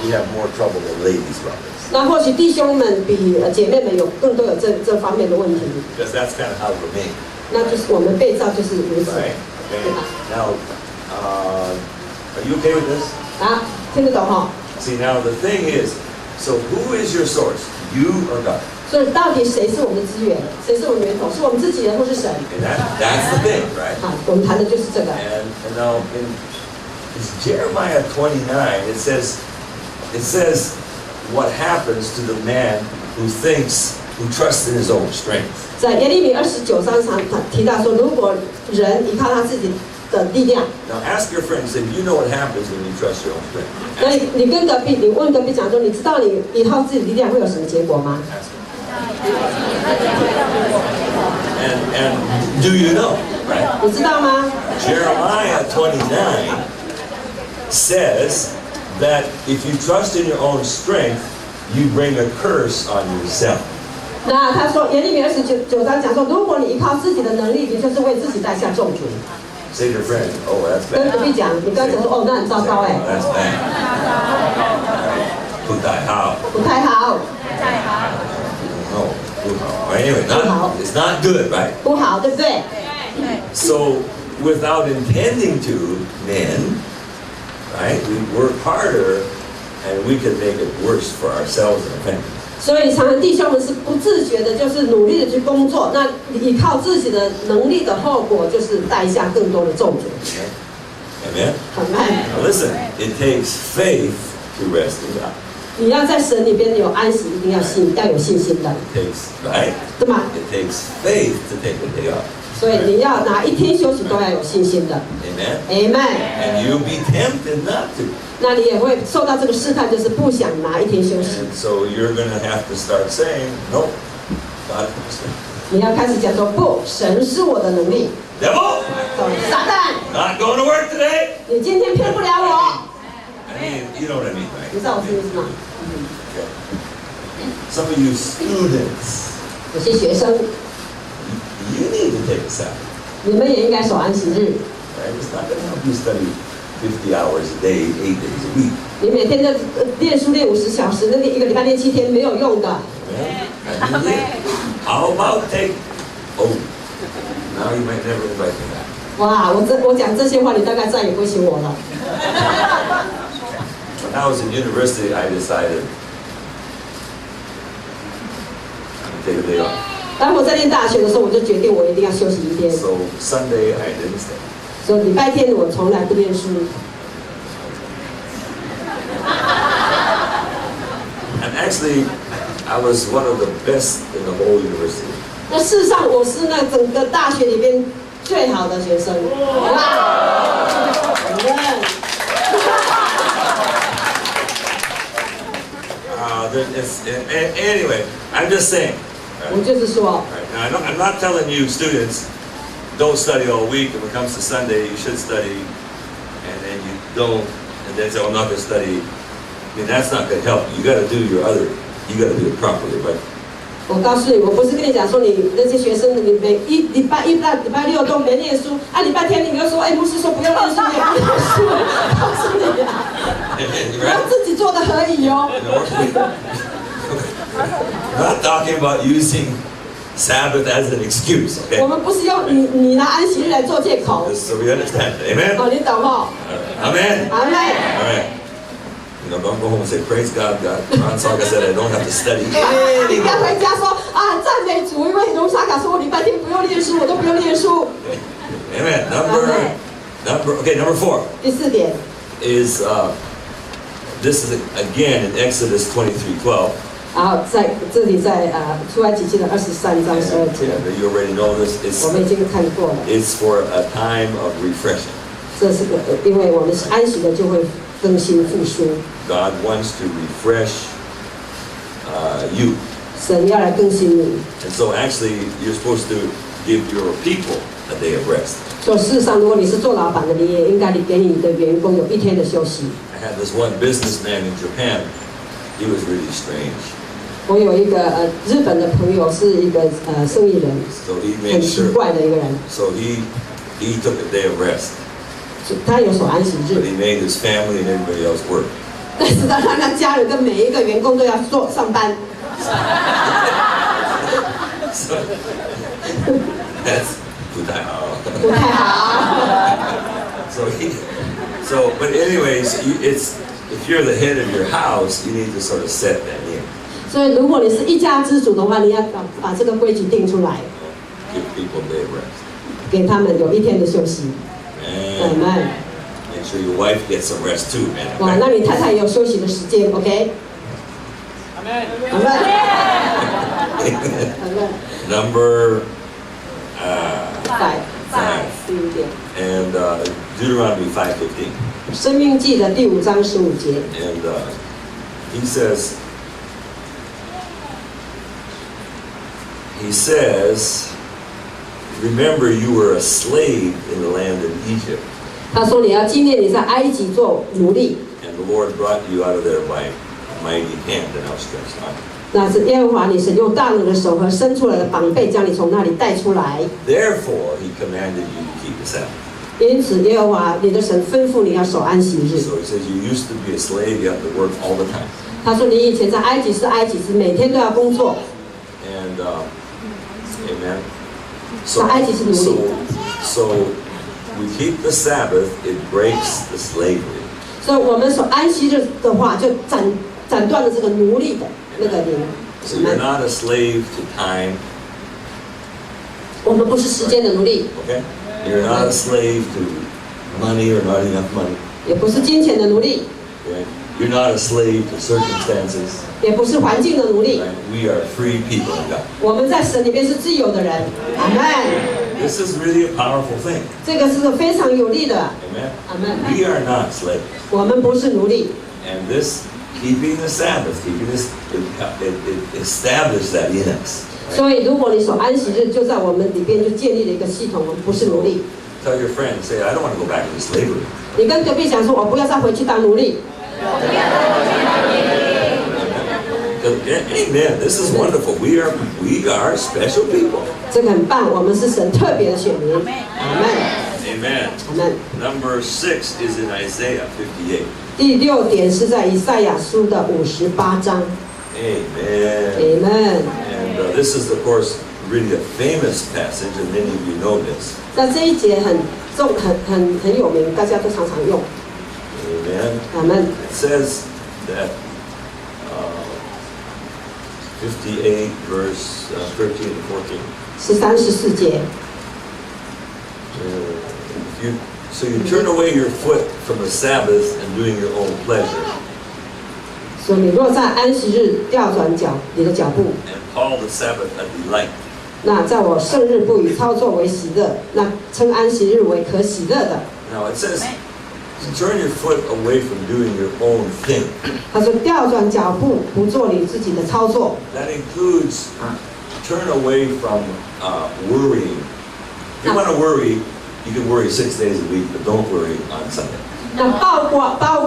we have more trouble than ladies about this. 那或许弟兄们比姐妹们更多有这方面的问题。 Because that's kind of how we're made. 那就是我们被造就是如此。 Right? Okay. Now, are you okay with this? 啊，听得懂哈？ See, now the thing is, So who is your source? You or God? 所以到底谁是我们的资源？谁是我们的源头？是我们自己人，或是神？ And that's the thing, right? 好，我们谈的就是这个。 And now in Jeremiah 29, it says what happens to the man who trusts in his own strength. 在耶利米29章上提到说，如果人依靠他自己的力量， Now ask your friend, say, you know what happens when you trust your own strength? 那你跟隔壁，你问隔壁讲说，你知道你依靠自己的力量会有什么结果吗？ Ask him. And do you know, right? 你知道吗？ Jeremiah 29 says that if you trust in your own strength, you bring a curse on yourself. 那他说，耶利米29章讲说，如果你依靠自己的能力，你就是为自己带下重诅。 Say to your friend, oh, that's 跟 bad. 隔壁讲，你刚讲说，哦，那很糟糕哎， That's bad. Put that how? 不太好， No. Anyway, it's not good, right? 不好，对不对？ So, without intending to, men, right, we work harder and we can make it worse for ourselves and our family. 所以，常常弟兄们是不自觉的，就是努力的去工作。那依靠自己的能力的后果，就是带下更多的重诅。 Amen? 很慢， Now listen, it takes faith to rest in God. 你要在神里边有安息，一定要有信心的， It takes, right? 对吗？ It takes faith to take a day off. 所以你要哪一天休息都要有信心的。 Amen? Amen。 And you'll be tempted not to. 那你也会受到这个试探，就是不想拿一天休息。 And so you're going to have to start saying, no, God is me. 你要开始讲说，不，神是我的能力。 Devil, 撒旦， not going to work today. 你今天骗不了我。 I mean, you know what I mean, 你 right? 知道我什么意思吗？ Okay. Some of you students, 有些学生， you need to take a Sabbath. 你们也应该守安息日。 Right? It's not going to help you study 50 hours a day, 8 days a week. 你每天的练书练50小时，那个一个礼拜练7天没有用的。 Amen? I mean, how about take, oh, now you might never invite me back. 哇，我讲这些话，你大概再也不会请我了。 When I was in university, I decided to take a day off. 当我在念大学的时候，我就决定我一定要休息1天。 So Sunday, I didn't stay. 所以礼拜天我从来不念书。 And actually, I was one of the best in the whole university. 那事实上，我是那整个大学里边最好的学生。哇！主任。Anyway, I'm just saying. 我就是说， Right? Now, I'm not telling you students don't study all week. If it comes to Sunday, you should study, and then you don't, and then say, "I'm not going to study." I mean, that's not going to help you. You got to do your other. You got to do it properly, but 我告诉你，我不是跟你讲说你那些学生，你每礼拜1到礼拜6都没念书，啊，礼拜天你又说，哎，牧师说不要念书，也不念书，告诉你啊，不要自己做的可以哦。 I'm not talking about using Sabbath as an excuse, 我 okay? 们不是用你拿安息日来做借口， Just so we understand, amen? 哦，你懂哦？ Amen. 阿妹， All right. You know, don't go home and say, "Praise God, God." Ron Saga said, "I don't have to study 你 anymore." 该回家说啊，赞美主，因为龙沙卡说我礼拜天不用念书，我都不用念书。 Amen. Number 4第4点， is this is again in Exodus 23:12. 然后在这里在出埃及记的23章12节， Yeah, you already know this. 我们已经看过了。 It's for a time of refreshing. 这是个，因为我们是安息的，就会更新复苏。 God wants to refresh you. 神要来更新你。 And so actually, you're supposed to give your people a day of rest. 所以事实上，如果你是做老板的，你也应该给你的员工有1天的休息。 I had this one businessman in Japan. He was really strange. 我有一个日本的朋友，是一个生意人， So he 很 made 奇 sure. 怪的一个人。 So he took a day of rest, 他有守安息 but 日， he made his family and everybody else work. 但是他让他家人跟每一个员工都要上班。 So that's 不太好。不太好。 But anyways, if you're the head of your house, you need to sort of set that in. 所以，如果你是一家之主的话，你要把这个规矩定出来， Give people a day of rest. 给他们有一天的休息。 And Amen。 make sure your wife gets some rest too, man. 哇，那你太太也有休息的时间 ，OK？ Amen。 Number 5 第5点， and Deuteronomy 5:15. 生命记的第5章15节， And he says, remember you were a slave in the land of Egypt, 他说你要纪念你在埃及做奴隶， and the Lord brought you out of there by a mighty hand and outstretched arm. 那是耶和华你神用大能的手和伸出来的膀臂将你从那里带出来。 Therefore, he commanded you to keep the Sabbath. 因此，耶和华你的神吩咐你要守安息日。 So he says you used to be a slave, you have to work all the time. 他说你以前在埃及是埃及，是每天都要工作。 And amen. So we keep the Sabbath, it breaks the slavery. 所以我们守安息日的话，就斩断了这个奴隶的那个灵。 So you're not a slave to time, 我们不是时间的奴隶， okay? You're not a slave to money or not enough money. 也不是金钱的奴隶， Okay? You're not a slave to circumstances. 也不是环境的奴隶。 Right? We are free people in God. 我们在神里面是自由的人。阿门。 This is really a powerful thing. 这个是个非常有利的。 Amen. 阿门。 We are not slaves. 我们不是奴隶。 And this keeping the Sabbath, keeping this, it established that in us. Right? 所以，如果你守安息日，就在我们里边就建立了一个系统，我们不是奴隶。 Tell your friend, say, I don't want to go back into slavery. 你跟隔壁讲说，我不要再回去当奴隶。 Amen. This is wonderful. We are special people. 这个很棒，我们是神特别的选民。阿门。 Amen. 阿门。 Number 6 is in Isaiah 58. 第6点是在以赛亚书的58章。 Amen. Amen。 And this is, of course, really a famous passage, and many of you know this. 那这一节很有名，大家都常常用。 Amen. 阿门。 It says that 58 verse 13 and 14. 13、14节。 So you turn away your foot from the Sabbath and doing your own pleasure, 说你若在安息日调转你的脚步， and call the Sabbath a delight. 那在我圣日不以操作为喜乐，那称安息日为可喜乐的。 Now it says, to turn your foot away from doing your own thing. 他说调转脚步，不做你自己的操作。 That includes turn away from worrying. If you want to worry, you can worry 6 days a week, but don't worry on Sunday. 那包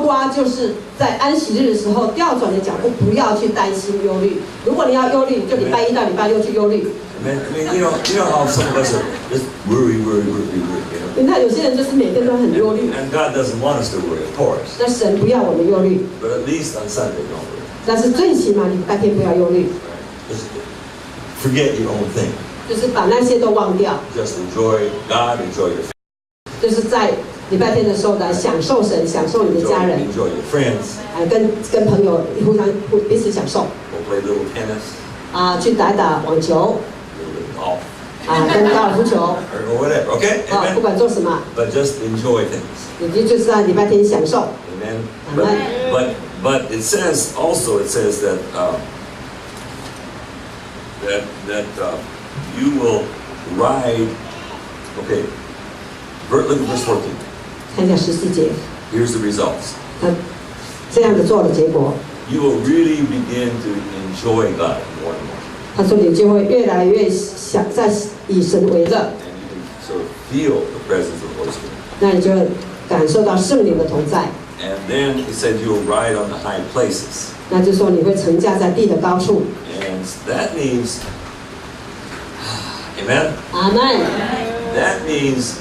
括就是在安息日的时候调转你的脚步，不要去担心忧虑。如果你要忧虑，就礼拜1到礼拜6去忧虑。 I mean, you know how some of us are just worry, you know. 你看有些人就是每天都很忧虑， And God doesn't want us to worry, of course. 那神不要我们忧虑， But at least on Sunday, don't worry. 但是最起码礼拜天不要忧虑， Just forget your own thing. 就是把那些都忘掉， Just enjoy God, enjoy your family, 就是在礼拜天的时候来享受神，享受你的家人， enjoy your friends, 跟朋友彼此享受， go play a little tennis, 去打网球， a little golf, 跟高尔夫球， or whatever. Okay, 不 amen. 管做什么， But just enjoy things. 你就是在礼拜天享受。 Amen. Amen. But it says also that you will ride. Okay. Look at verse 14. 看一下14节， Here's the results. 他这样子做的结果， You will really begin to enjoy God more and more, 他说你就会越来越想在以神为乐， and you can sort of feel the presence of the Holy Spirit. 那你就会感受到圣灵的同在。 And then he said you will ride on the high places, 那就说你会乘驾在地的高处。 and that means, Amen. 阿门。 That means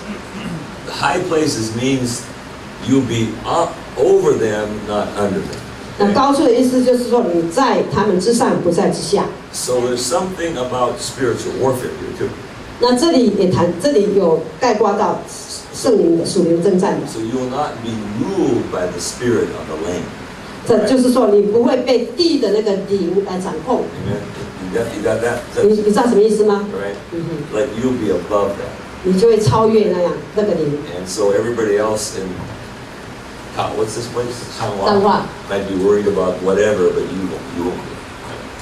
the high places means you'll be up over them, not under them. 那高处的意思就是说你在他们之上，不在之下。 So there's something about spiritual warfare here too. 那这里有概括到圣灵的属灵征战的。 So you will not be ruled by the spirit of the land. 这就是说你不会被地的那个灵来掌控。 Amen. You got that? 你知道什么意思吗？ Right? Like you'll be above that. 你就会超越那样那个灵。 And so everybody else in what's this place? 彰 Changhua 化， might be worried about whatever, but you won't be.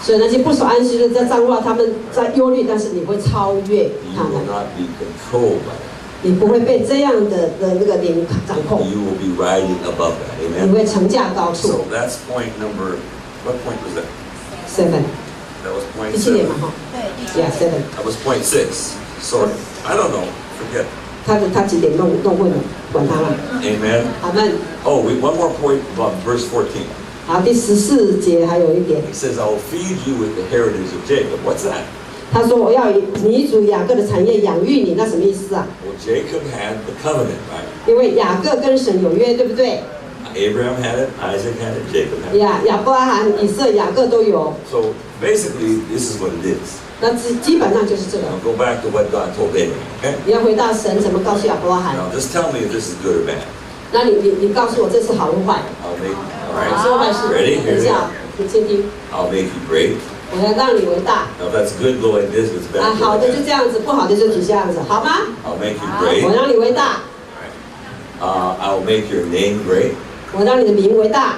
所以那些不守安息日在彰化，他们在忧虑，但是你会超越 You 他 will 们， not be controlled by that. 你不会被这样的那个灵掌控， You will be riding above that. 你 Amen. 会乘驾高处。 So that's point number. What point was that? 7， That was point 17年 7. 嘛哈对， ，Yeah 7， That was point 6. Sorry, I don't know. Forget. 他几点弄混了，管他了。 Amen. 阿门。 Oh, one more point about verse 14. 好，第14节还有一点， He says, "I will feed you with the heritage of Jacob." What's that? 他说我要以你主雅各的产业养育你，那什么意思啊？ Well, Jacob had the covenant, right? 因为雅各跟神有约，对不对？ Abraham had it, Isaac had it, Jacob had it. 亚伯拉罕、以色、雅各都有， So basically, this is what it is. 那基本上就是这个。 Now go back to what God told Abraham. Okay? 你要回到神怎么告诉亚伯拉罕， Now just tell me if this is good or bad. 那你告诉我这是好是坏？ I'll make. All 好 right. 是坏是？ Ready? 等 Here 一 we 下 go.，你先听， I'll make you great. 我要让你为大。 Now if that's good, go like this. If it's 啊， bad, 好 go 的 like 就 that. 这样子，不好的就举这样子，好吗？ I'll make you 我 great. 让你为大， I'll make your name great. 我让你的名为大。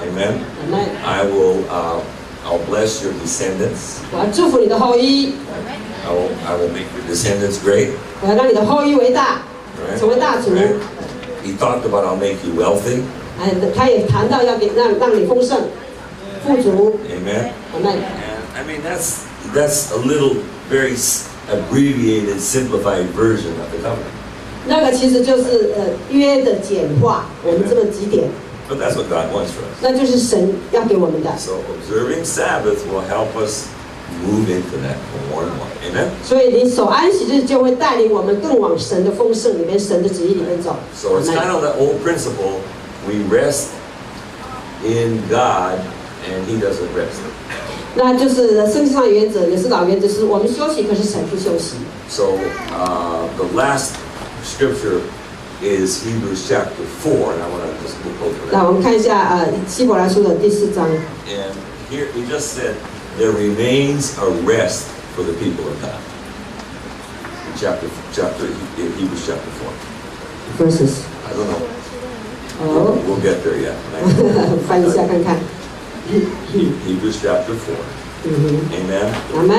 Amen. 阿门。 I will. I'll bless your descendants. 我要祝福你的后裔， I will make your descendants great. 我要让你的后裔为大， Right? 成为大族。 Right? He talked about I'll make you wealthy. 哎，他也谈到要让你丰盛、富足。 Amen. 阿门。 And I mean that's a little very abbreviated, simplified version of the covenant. 那个其实就是约的简化，我们这么几点， But that's what God wants for us. 那就是神要给我们的。 So observing Sabbath will help us move into that more and more. Amen. 所以你守安息日就会带领我们更往神的丰盛里面、神的旨意里面走。 So it's kind of the old principle: we rest in God, and He doesn't rest. 那就是圣经上的原则，也是老原则，是我们休息，可是神不休息。 So the last scripture is Hebrews chapter 4, and I want to just look over 那 that. 我们看一下希伯来书的第4章， And here he just said, there remains a rest for the people of God. In Hebrews chapter 4. verses。 I don't know. 哦， We'll get there yet. 翻一下看看。 Hebrews chapter 4. 嗯哼， Amen. 阿门。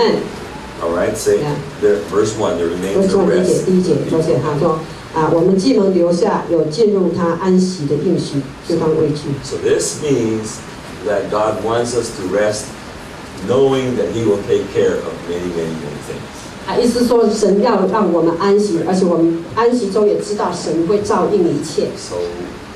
All right, say Yeah. there, verse 1, there verse remains a 1rest. 第一节，昨天他说我们既能留下有进入他安息的应许，就当畏惧。 So this means that God wants us to rest knowing that He will take care of many, many, many things. 意思说神要让我们安息，而且我们安息中也知道神会照应一切， So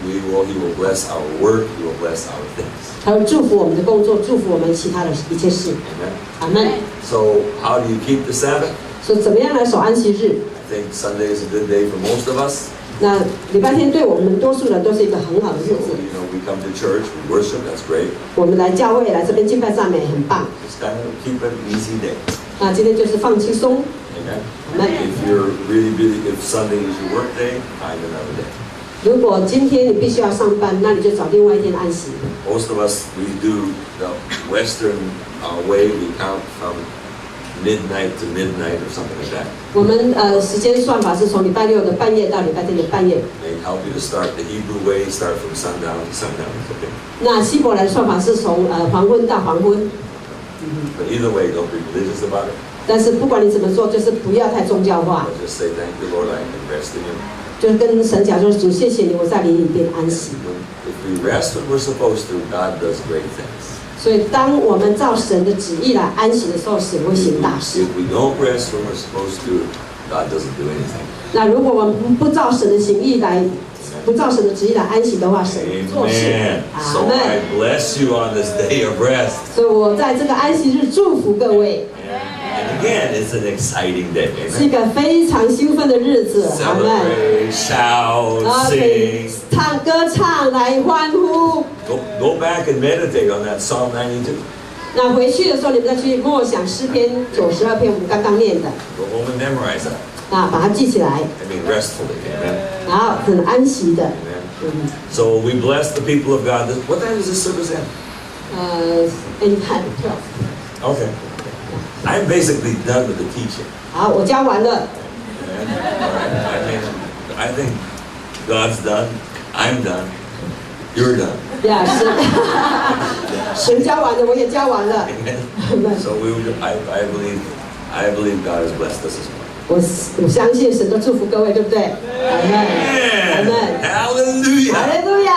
He will bless our work, He will bless our things. 他会祝福我们的工作，祝福我们其他的一切事。 Amen. 阿门。 So how do you keep the Sabbath? 所以怎么样来守安息日？ I think Sunday is a good day for most of us. 那礼拜天对我们多数人都是一个很好的 So, 日子。 we come to church, we worship, that's great. 我们来教会来这边敬拜赞美很棒。 Just kind of keep it an easy day. 那今天就是放轻松。 Amen. 阿门。 If you're if Sunday is your work day, find another day. 如果今天你必须要上班，那你就找另外一天安息。 Most of us, we do the Western way. We count from midnight to midnight or something like that. 我们时间算法是从礼拜六的半夜到礼拜天的半夜。 They help you to start the Hebrew way, start from sundown to sundown. It's okay. 那希伯来的算法是从黄昏到黄昏。 But either way, don't be religious about it. 但是不管你怎么做，就是不要太宗教化， But just say, thank you, Lord, I can rest in you. 就是跟神讲说主谢谢你，我在你里边安息。 If we rest when we're supposed to, God does great things. 所以当我们照神的旨意来安息的时候，神会行大事。 If we don't rest when we're supposed to, God doesn't do anything. 那如果我们不照神的旨意来安息的话，神做事。 Amen. 阿 So 门。 I bless you on this day of rest. 所以我在这个安息日祝福各位， And again, it's an exciting day. 是一 Amen. 个非常兴奋的日子。阿门。 Celebrate, shout, 然后可以 sing. 唱歌唱来欢呼。 Go back and meditate on that Psalm 92. 那回去的时候，你们再去默想诗篇92篇，我们刚刚念的， Go home and memorize that. 把它记起来， I mean, restfully. Amen. 然后很安息的。 Amen. So we bless the people of God. What time is this service end? anytime 12. Okay. I'm basically done with the teaching. 好，我教完了。 Amen. All right. I think God's done. I'm done. You're done. 呀，是，神教完了，我也教完了。 Amen. So I believe God has blessed us this morning. 我相信神的祝福各位，对不对？阿门，阿门， Hallelujah. 哈利路亚。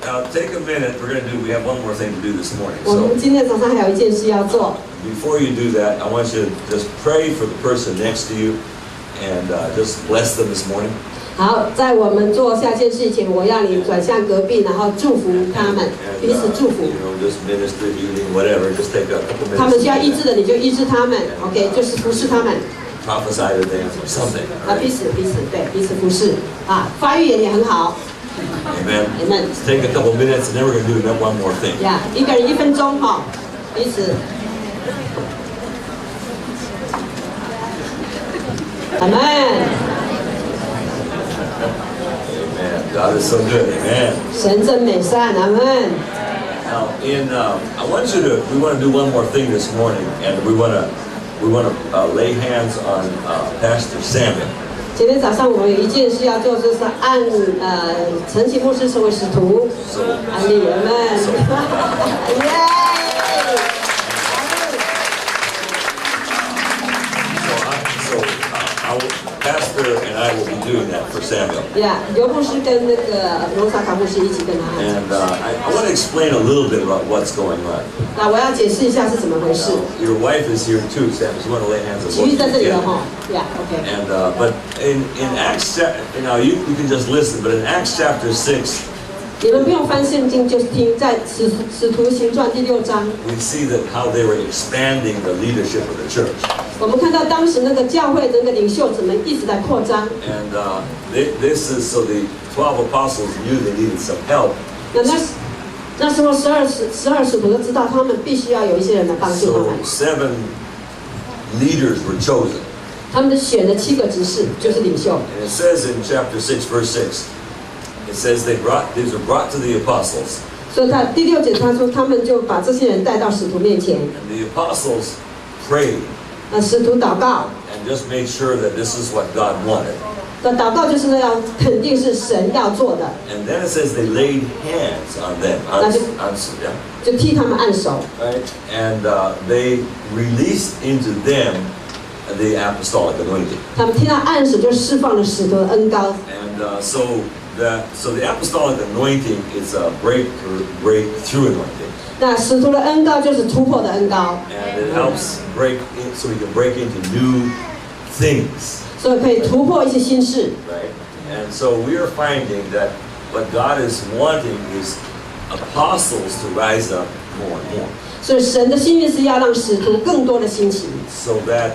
Now take a minute. We have one more thing to do this morning. 我 So 们今天早上还有一件事要做。 before you do that, I want you to just pray for the person next to you and just bless them this morning. 好，在我们做下件事情，我要你转向隔壁，然后祝福他们， And, 彼此祝福。 you know, just minister, healing, whatever. Just take a couple 他们需要 minutes. 医治的，你就医治他们 ，OK， 就是服侍他们。 Prophesy to them or something. 啊， All 彼 right? 此对，彼此服侍啊，发预言也很好。 Amen. Amen. Let's take a couple minutes and then we're going to do one more thing. 呀，一个人1分钟哈，彼此。阿门。 Amen. God is so good. Amen. 神真美善，阿门。 Now, we want to do one more thing this morning, and we want to lay hands on Pastor Samuel. 今天早上我们有一件事要做，就是按陈启牧师成为使徒，安利人们，耶！ Pastor and I will be doing that for Samuel. 呀，刘牧师跟那个罗萨卡牧师一起跟他按。 And I want to explain a little bit about what's going on. 那我要解释一下是怎么回事。 Your wife is here too, Sam. You want to lay hands on 奇 both 遇 of 在 you 这里了 together. 哈，呀，OK。 And but in Acts, you can just listen. But in Acts chapter 6, 你们不用翻圣经，就是听在使徒行传第6章， we see that how they were expanding the leadership of the church. 我们看到当时那个教会的那个领袖怎么一直在扩张。 And this is so the 12 apostles knew they needed some help. 那时候12使徒都知道，他们必须要有一些人来帮助他们。 So 7 leaders were chosen. 他们选了7个执事，就是领袖。 And it says in chapter 6, verse 6, it says these were brought to the apostles. 所以他第6节他说，他们就把这些人带到使徒面前。 And the apostles prayed 使徒祷告， and just made sure that this is what God wanted. 的祷告就是要肯定是神要做的， And then it says they laid hands on them. Yeah, 就替他们按手。 right? And they released into them the apostolic anointing. 他们替他按手，就释放了使徒的恩膏。 And so the apostolic anointing is a breakthrough anointing. 那使徒的恩膏就是突破的恩膏， And it helps so we can break into new things, 所以可以突破一些心事。 right? And so we are finding that what God is wanting is apostles to rise up more and more, 所以神的心意是要让使徒更多的兴起， so that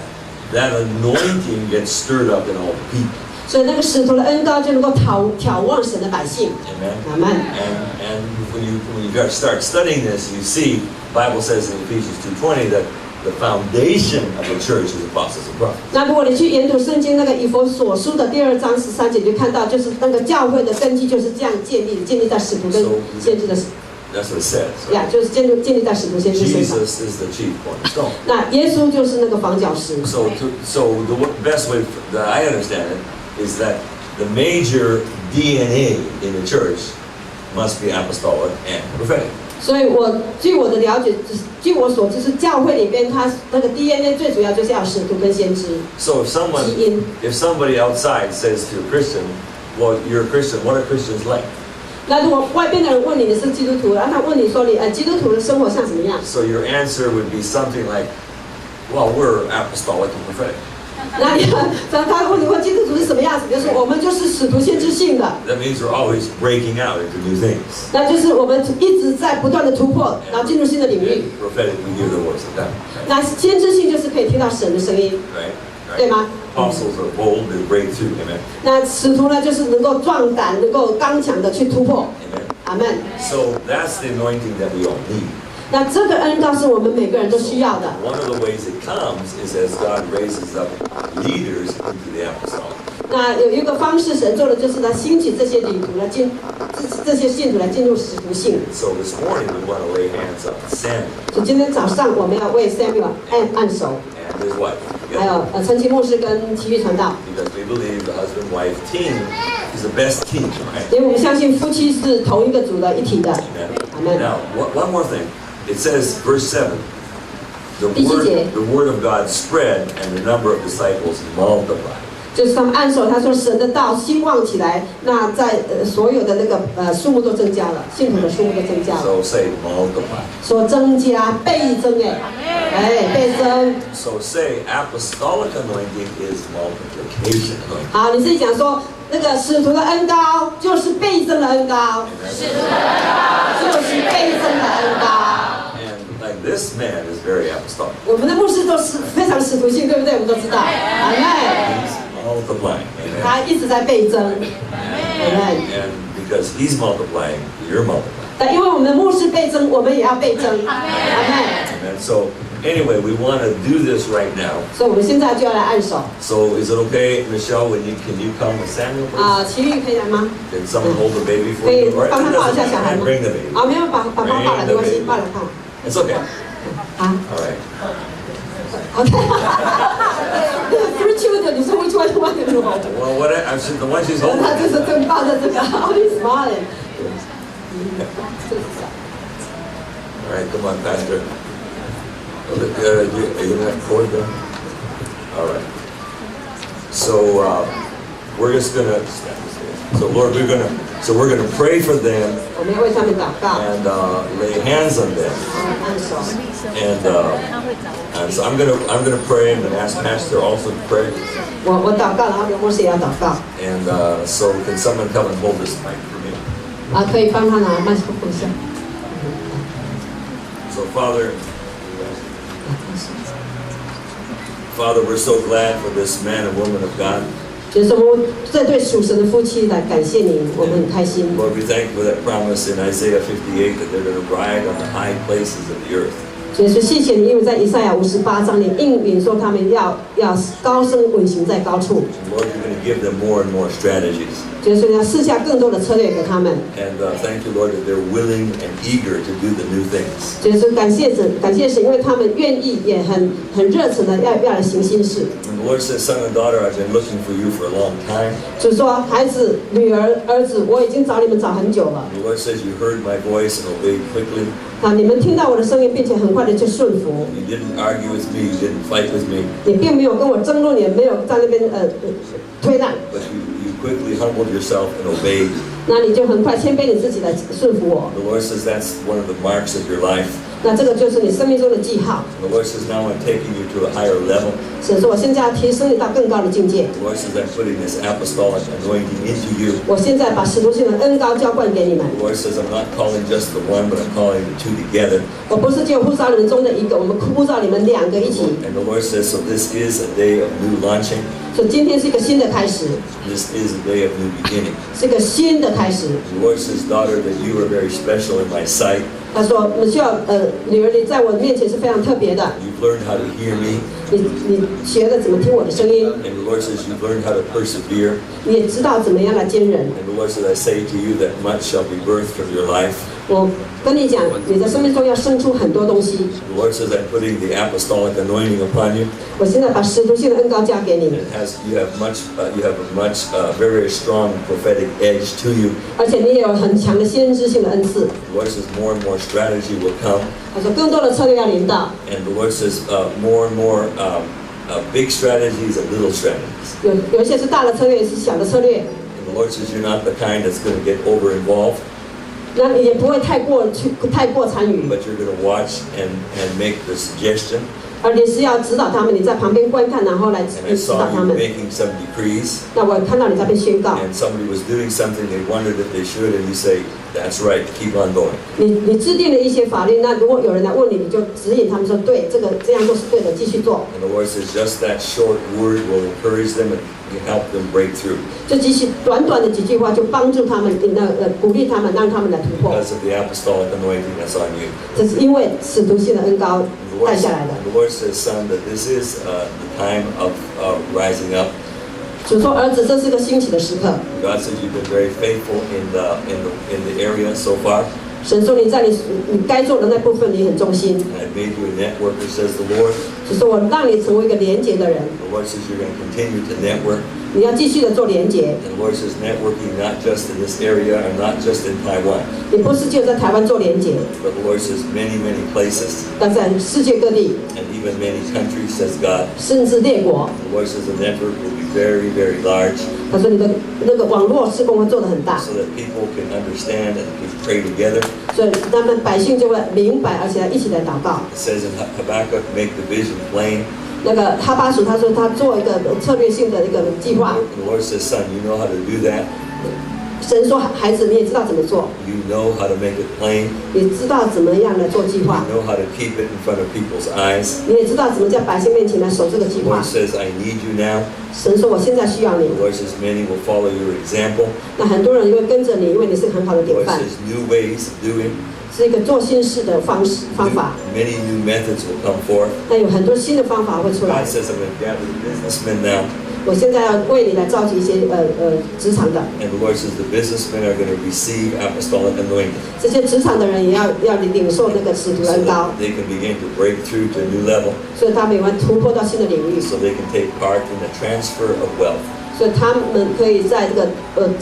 anointing gets stirred up in all the people. 所以那个使徒的恩膏就能够挑旺神的百姓。 Amen. 阿门。 And when you start studying this, you see the Bible says in Ephesians 2:20 that the foundation of the church is apostles and prophets. 那如果你去研读圣经那个以弗所书的第2章13节，就看到就是那个教会的根基就是这样建立在使徒跟先知的 That's what it says. 呀，就是建立在使徒先知身上。 Jesus is the chief cornerstone. 那耶稣就是那个房角石。 So the best way that I understand it is that the major DNA in the church must be apostolic and prophetic. 所以据我的了解，据我所知，是教会里边它那个 DNA 最主要就是要使徒跟先知。 So if somebody outside says to a Christian, "Well, you're a Christian. What are Christians like?" 那如果外边的人问你是基督徒，然后他问你说基督徒的生活像怎么样？ So your answer would be something like, "Well, we're apostolic and prophetic." 那他问你基督徒是什么样子？就是我们就是使徒先知性的， That means we're always breaking out into new things. 那就是我们一直在不断的突破，然后进入新的领域。 Prophetic, we hear the voice of God. 那先知性就是可以听到神的声音， Right? 对吗？ Apostles are bold, they break through. Amen. 那使徒呢，就是能够壮胆，能够刚强的去突破。 Amen. 阿门。 So that's the anointing that we all need. 那这个恩膏是我们每个人都需要的。 One of the ways it comes is as God raises up leaders into the apostolic. 那有一个方式，神做的就是他兴起这些旅途来这些信徒来进入使徒性。 So this morning we want to lay hands on Samuel 所以今天早上我们要为 Samuel 按手， and his wife. 还有陈奇牧师跟奇玉传道， Because we believe the husband-wife team is the best team, right? 因为我们相信夫妻是同一个组的一体的。 Amen. Now, one more thing. It says, verse 7, the 第7节。 word of God spread and the number of disciples multiplied. 就是他们按手，他说神的道兴旺起来，那在所有的那个数目都增加了，信徒的数目都增加了。 So say multiply. 说增加倍增倍增。 So say apostolic anointing is multiplication anointing. 好，你自己讲说那个使徒的恩膏就是倍增的恩膏，使徒的恩膏就是倍增的恩膏。 And like this man is very apostolic. 我们的牧师都是非常使徒性，对不对？我们都知道，阿门。 He's multiplying. Amen. 他一直在倍增，阿门。 And because he's multiplying, you're multiplying. 但因为我们的牧师倍增，我们也要倍增，阿门。 Amen. So anyway, we want to do this right now. 所以我们现在就要来按手。 So is it okay, Michelle, can you come with Samuel, please? 奇玉可以来吗？ Can someone hold the baby for 可以 you? Or 帮他抱一下 doesn't 小孩 matter. 吗 Bring the baby.？没有，把抱来没关系，抱来看。 It's okay. 啊 All right. ，OK。Three children， 你说 which one you want to know？ Well, the one she's holding. 他就是正抱着这个 ，Holy smiling。 All right, come on, Pastor. Are you going to have cord there? All right. So we're just going to. So Lord, we're going to pray for them 我们要为他们祷告， and lay hands on them. 按手。 And so I'm gonna pray and then ask Pastor also to pray. 我祷告，然后刘牧师也要祷告。 And so can someone come and hold this mic for me? 可以帮他拿麦克风一下。 So Father, we're so glad for this man and woman of God. 就是我们这对属神的夫妻来感谢你，我们很开心。 Lord, we thank you for that promise in Isaiah 58 that they're going to ride on the high places of the earth. 所以说谢谢你，因为在以赛亚58章里应允说他们要高升稳行在高处。 And Lord, you're going to give them more and more strategies. 所以说你要赐下更多的策略给他们。 And thank you, Lord, that they're willing and eager to do the new things. 所以说感谢神，因为他们愿意也很热忱的要来行新事。 And the Lord says, son and daughter, I've been looking for you for a long time. 所以说孩子、女儿、儿子，我已经找你们找很久了。 And the Lord says, you heard my voice and obeyed quickly. 你们听到我的声音，并且很快的就顺服。 You didn't argue with me. You didn't fight with me. 你并没有跟我争论，也没有在那边推让。 But you quickly humbled yourself and obeyed. 那你就很快谦卑你自己来顺服我。 The Lord says that's one of the marks of your life. 那这个就是你生命中的记号。 The Lord says now I'm taking you to a higher level. 神说我现在要提升你到更高的境界。 The Lord says I'm putting this apostolic anointing into you. 我现在把使徒性的恩膏浇灌给你们。 The Lord says I'm not calling just the one, but I'm calling the two together. 我不是就呼召你们中的一个，我们呼召你们两个一起。 And the Lord says, so this is a day of new launching. 所以今天是一个新的开始， This is a day of new beginning. 是一个新的开始。 The Lord says, daughter, that you are very special in my sight. 他说：“你需要女儿，你在我面前是非常特别的。 You've learned how to hear me. 你学了怎么听我的声音， And the Lord says, you've learned how to persevere. 你也知道怎么样来坚忍。 And the Lord says, I say to you that much shall be birthed from your life. 我跟你讲，你在生命中要生出很多东西。 The Lord says, I'm putting the apostolic anointing upon you. 我现在把使徒性的恩膏加给你， You have a much very strong prophetic edge to you. 而且你也有很强的先知性的恩赐。 The Lord says more and more strategy will come. 他说更多的策略要临到， And the Lord says more and more big strategies and little strategies. 有一些是大的策略，也是小的策略。 And the Lord says you're not the kind that's going to get over involved, 那你也不会太过参与， but you're going to watch and make the suggestion. 而你是要指导他们，你在旁边观看，然后来 And I 指导 saw 他 you 们。 making some decrees, 那我看到你在被宣告， and somebody was doing something they wondered if they should, and you say, that's right, keep on going. 你制定了一些法律，那如果有人来问你，你就指引他们说，对，这样做是对的，继续做。 And the Lord says just that short word will encourage them and help them break through 就即使短短的几句话，就帮助他们，鼓励他们，让他们来突破。 because of the apostolic anointing that's on you. 这是因为使徒性的恩膏 And 带下来的。 the Lord says, son, that this is the time of rising up. 主说：“儿子，这是个兴起的时刻。” God says you've been very faithful in the area so far. 神说你在你该做的那部分你很忠心。And I've made you a networker, says the Lord. 只是我让你成为一个连结的人。The Lord says you're going to continue to network. 你要继续的做连结。And the Lord says networking not just in this area or not just in Taiwan. 你不是只有在台湾做连结。But the Lord says many places. 但在世界各地。And even many countries, says God. 甚至列国。The Lord says the network will be very large. 他说你的那个网络事工会做得很大。So that people can understand and can pray together. 所以他们百姓就会明白，而且一起来祷告。It says in Habakkuk, make the vision plain. 那个哈巴鼠他说他做一个策略性的一个计划。The Lord says, son, you know how to do that. 神说，孩子，你也知道怎么做。You know how to make it plain. 你知道怎么样来做计划。You know how to keep it in front of people's eyes. 你也知道怎么在百姓面前来守这个计 The 划。 Lord says, I need you now. 神说，我现在需要你。 The Lord says, many will follow your example. 那很多人就会跟着你，因为你是很好的 The 典 Lord 范， says, new ways of doing. 是一个做新事的方法。 Many new methods will come forth. 那有很多新的方法会出来 God。says, I'm going to gather the businessmen now. 我现在要为你来召集一些职场的。 And the Lord says, the businessmen are going to receive apostolic anointing. 这些职场的人也要领受那个使徒 So 恩膏， that they can begin to break through to a new level. 所以他们也会突破到新的领域， So they can take part in the transfer of wealth. 所以他们可以在这个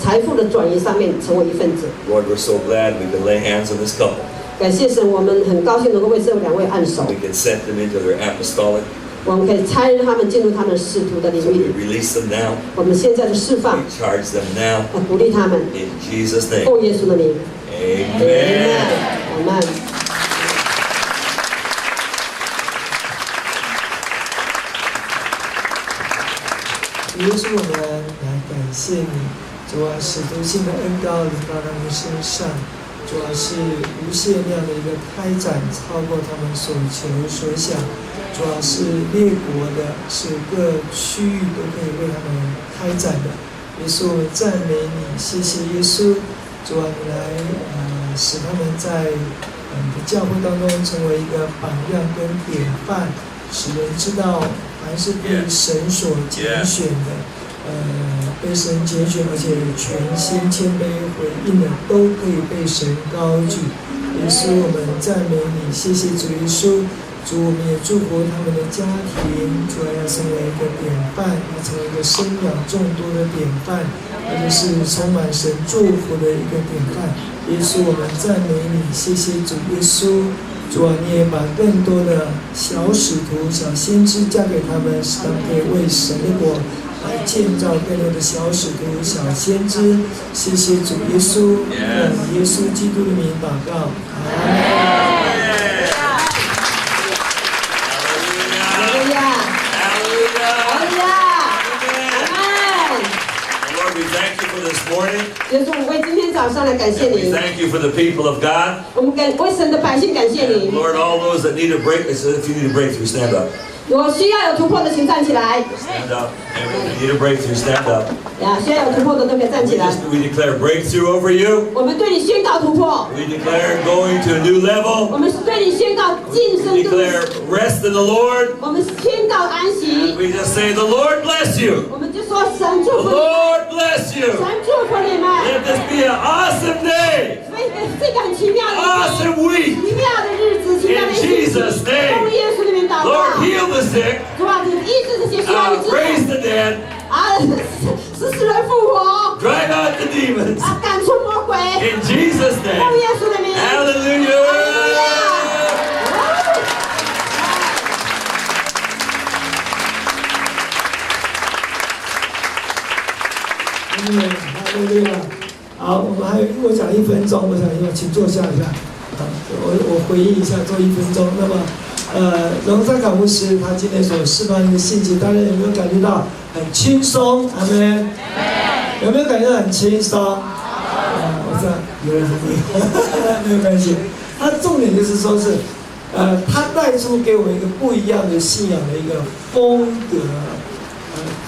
财富的转移上面成为一份子。 Lord, we're so glad we can lay hands on this couple. 感谢神，我们很高兴能够为这两位按手， We can set them into their apostolic. 我们可以差任他们进入他们使徒的 So 领 we 域。 release them now. 我们现在就释 We 放， charge them now. 鼓励他们， In Jesus' name. 奉耶稣的名。 Amen. 我们。耶稣，我们来感谢你，主啊，使徒性的恩膏临到他们身上，主啊，是无限量的一个开展，超过他们所求所想，主啊，是列国的，是各区域都可以为他们开展的。耶稣，我们赞美你，谢谢耶稣，主啊，你来使他们在你的教会当中成为一个榜样跟典范，使人知道。凡是被神所拣选的，被神拣选，而且全心谦卑回应的，都可以被神高举。耶稣，我们赞美你，谢谢主耶稣。主，我们也祝福他们的家庭，主要成为一个典范，要成为一个生养众多的典范，而且是充满神祝福的一个典范。耶稣，我们赞美你，谢谢主耶稣。主啊，你也把更多的小使徒、小先知交给他们，使他们可以为神的国来建造更多的小使徒、小先知。谢谢主耶稣，奉耶稣基督的名祷告，阿门。耶稣，我们为今天早上来感谢 We 你。 thank you for the people of God. 我们为神的百姓感谢 And 你。 Lord, all those that need a break, if you need a breakthrough, stand up. 有需要有突破的，请站起来。 Stand up. And if you need a breakthrough, stand up. 需要有突破的都可以站起来。 We declare breakthrough over you. 我们对你宣告突破。 We declare going to a new 我 level. 们对你宣告晋 We 升度。 declare rest in the Lord. 我们宣告安息。 We just say, the Lord bless you. 我们就说神祝 The 福你， Lord bless you. 神祝福你们。 Let this be an awesome day. 这个很奇妙的 Awesome week. 奇妙的日子，奇妙的 In 日子。 Jesus' name. 奉耶稣的名祷告。 Lord, heal the sick. 主啊，你医治这些需要医治 Raise 的。 the dead. 使死人复活。 Drive out the demons. 赶出魔鬼。 In Jesus' 奉 name. 耶稣的名。 Hallelujah. 哈利路亚。好，我讲1分钟，我想请坐下一下。我回应一下，做1分钟。那么，荣山港牧师他今天所释放的信息，大家有没有感觉到很轻松？阿们。有没有感觉到很轻松？我知道有人还没有关系。他重点就是说是，他带出给我一个不一样的信仰的一个风格。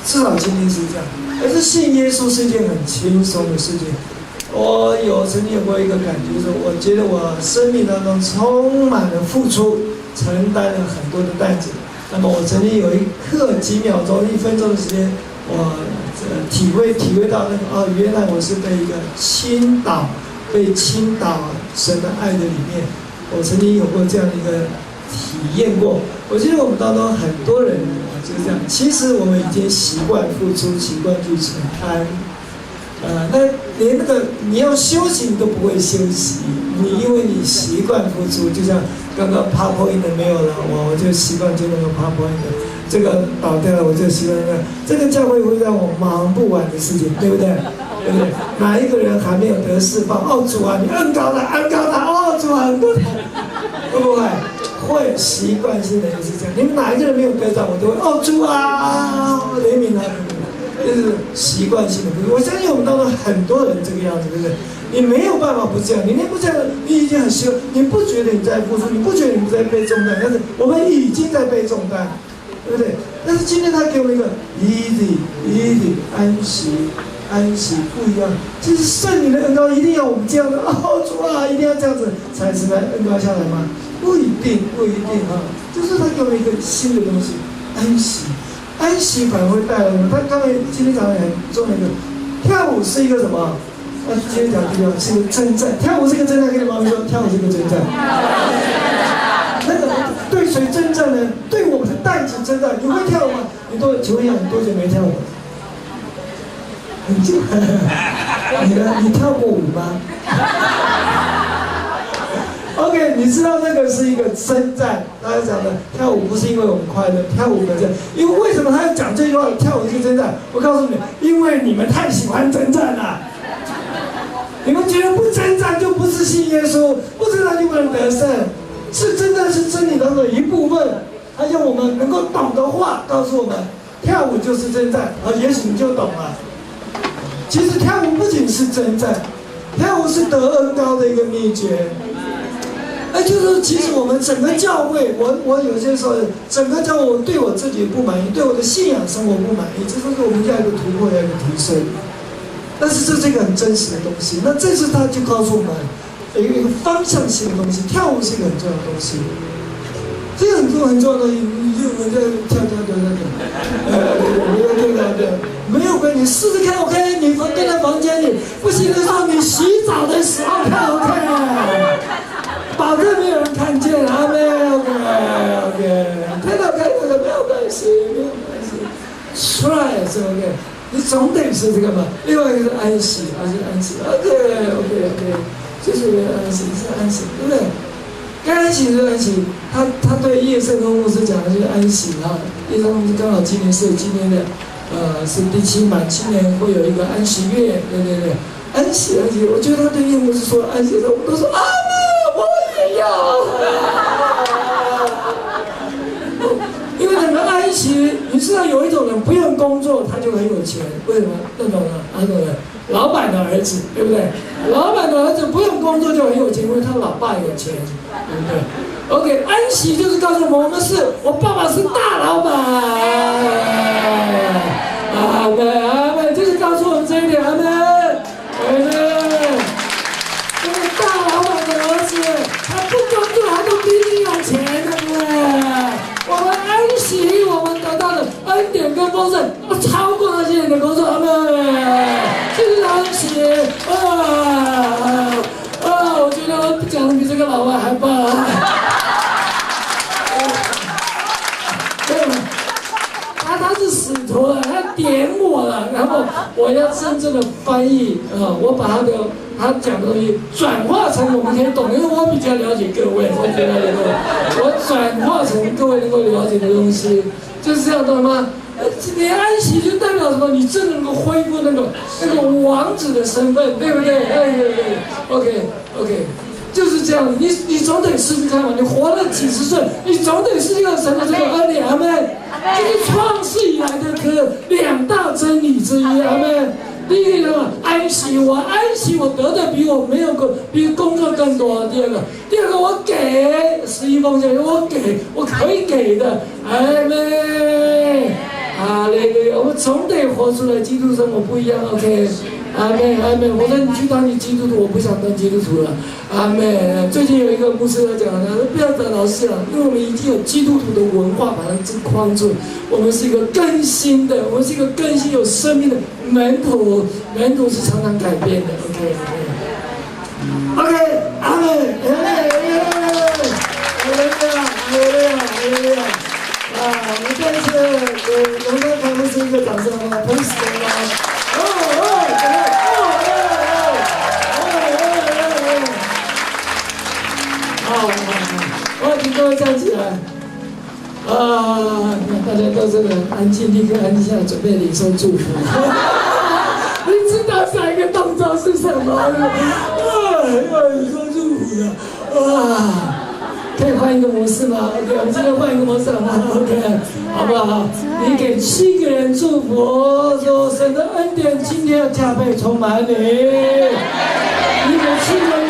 至少今天是这样。而是信耶稣是一件很轻松的事情。我曾经有过一个感觉，就是我觉得我生命当中充满了付出，承担了很多的担子。那么我曾经有一刻几秒钟、1分钟的时间，我体会到那个哦，原来我是被一个倾倒神的爱的里面，我曾经有过这样的一个体验过。我觉得我们当中很多人就是这样，其实我们已经习惯付出，习惯去承担。那连那个你要休息你都不会休息，因为你习惯付出，就像刚刚 PowerPoint 没有了，我就习惯就那个 PowerPoint， 这个倒掉了我就习惯那个，这个教会会让我忙不完的事情，对不对？对不对？哪一个人还没有得释放？哦主啊，你恩膏他，哦主啊，恩膏他，会不会？会习惯性的就是这样。你们哪一个人没有得到，我都会哦主啊，怜悯他。就是习惯性的，我相信我们当中很多人这个样子，对不对？你没有办法不这样，你不这样，你已经很习惯，你不觉得你在付出，你不觉得你在背重担，但是我们已经在背重担，对不对？但是今天他给我们一个 easy 安息不一样。其实圣灵的恩膏一定要我们这样的哦，主啊，一定要这样子才是来恩膏下来吗？不一定啊，就是他给我们一个新的东西，安息反而会带来什么？他刚才今天讲的很重要的，跳舞是一个什么？今天讲的是一个征战，跳舞是一个征战。跟你妈妈说，跳舞是一个征战。那个对谁征战呢？对我们的代际征战。你会跳舞吗？请问一下，你多久没跳舞？很久。你呢？你跳过舞吗？OK， 你知道那个是一个征战，大家讲的跳舞不是因为我们快乐，跳舞的因为为什么他要讲这句话？跳舞是征战，我告诉你，因为你们太喜欢征战了。你们觉得不征战就不是信耶稣，不征战就不能得胜，是征战是真理当中的一部分。他用我们能够懂的话告诉我们，跳舞就是征战，也许你就懂了。其实跳舞不仅是征战，跳舞是得恩膏的一个秘诀。就是说，其实我们整个教会，我有些时候整个教会，我对我自己不满意，对我的信仰生活不满意，这都是我们要一个突破，要一个提升。但是这是一个很真实的东西。那这次他就告诉我们一个方向性的东西，跳舞是一个很重要的东西。这个很重要的东西，你就跳，没有关系，试试看 ，OK？ 你跟在房间里，不行的时候你洗澡的时候跳 ，OK？保证没有人看见，啊，没有 ，OK， 看到没有关系，try 是 OK， 你总得是这个嘛。另外一个是安息，OK， 就是安息，对不对？该安息就安息。他对叶圣公牧师讲的就是安息哈。叶圣公牧师刚好今年是第7满7年会有一个安息月，对，安息。我觉得他对叶牧师说安息的时候，我们都说啊。因为整个安息，你知道有一种人不用工作他就很有钱，为什么？那种人，老板的儿子，对不对？老板的儿子不用工作就很有钱，因为他老爸有钱，对不对 ？OK， 安息就是告诉我们我爸爸是大老板，阿门，就是告诉我们这一点，阿门。大老板的儿子，他不工作，他都比你有钱，对不对？我们安息，我们得到的恩典跟丰盛，超过那些人的工作，阿们，就是安息。我觉得我讲的比这个老外还棒。他是使徒了，他点我了，然后我要真正的翻译我把他讲的东西转化成我们可以懂，因为我比较了解各位，我转化成各位能够了解的东西，就是这样，懂吗？你安息就代表什么？你真的能够恢复那个王子的身份，对不对？OK， 就是这样。你总得试试看嘛，你活了几十岁，你总得试试看神的这个恩典，阿们。这是创世以来的2大真理之一，阿们。第一个什么？安息，我得的比工作更多。第二个我给11奉献，我可以给的，阿们。哈利路亚，我们总得活出来基督生活不一样 ，OK。阿妹，阿妹，我说你去当你基督徒，我不想当基督徒了。阿妹，最近有一个牧师在讲他说不要当老师了，因为我们已经有基督徒的文化把它框住，我们是一个更新的，我们是一个更新有生命的门徒，门徒是常常改变的。OK， 阿妹，我们再次给龙山堂牧师一个掌声，好吗？同时吗？我请各位站起来。大家都是很安静，立刻安静下来，准备领受祝福。你知道下一个动作是什么吗？要领受祝福了。可以换一个模式吗 ？OK， 我们这边换一个模式好吗 ？OK， 好不好？你给7个人祝福，说神的恩典今天要加倍充满你。你给7个人。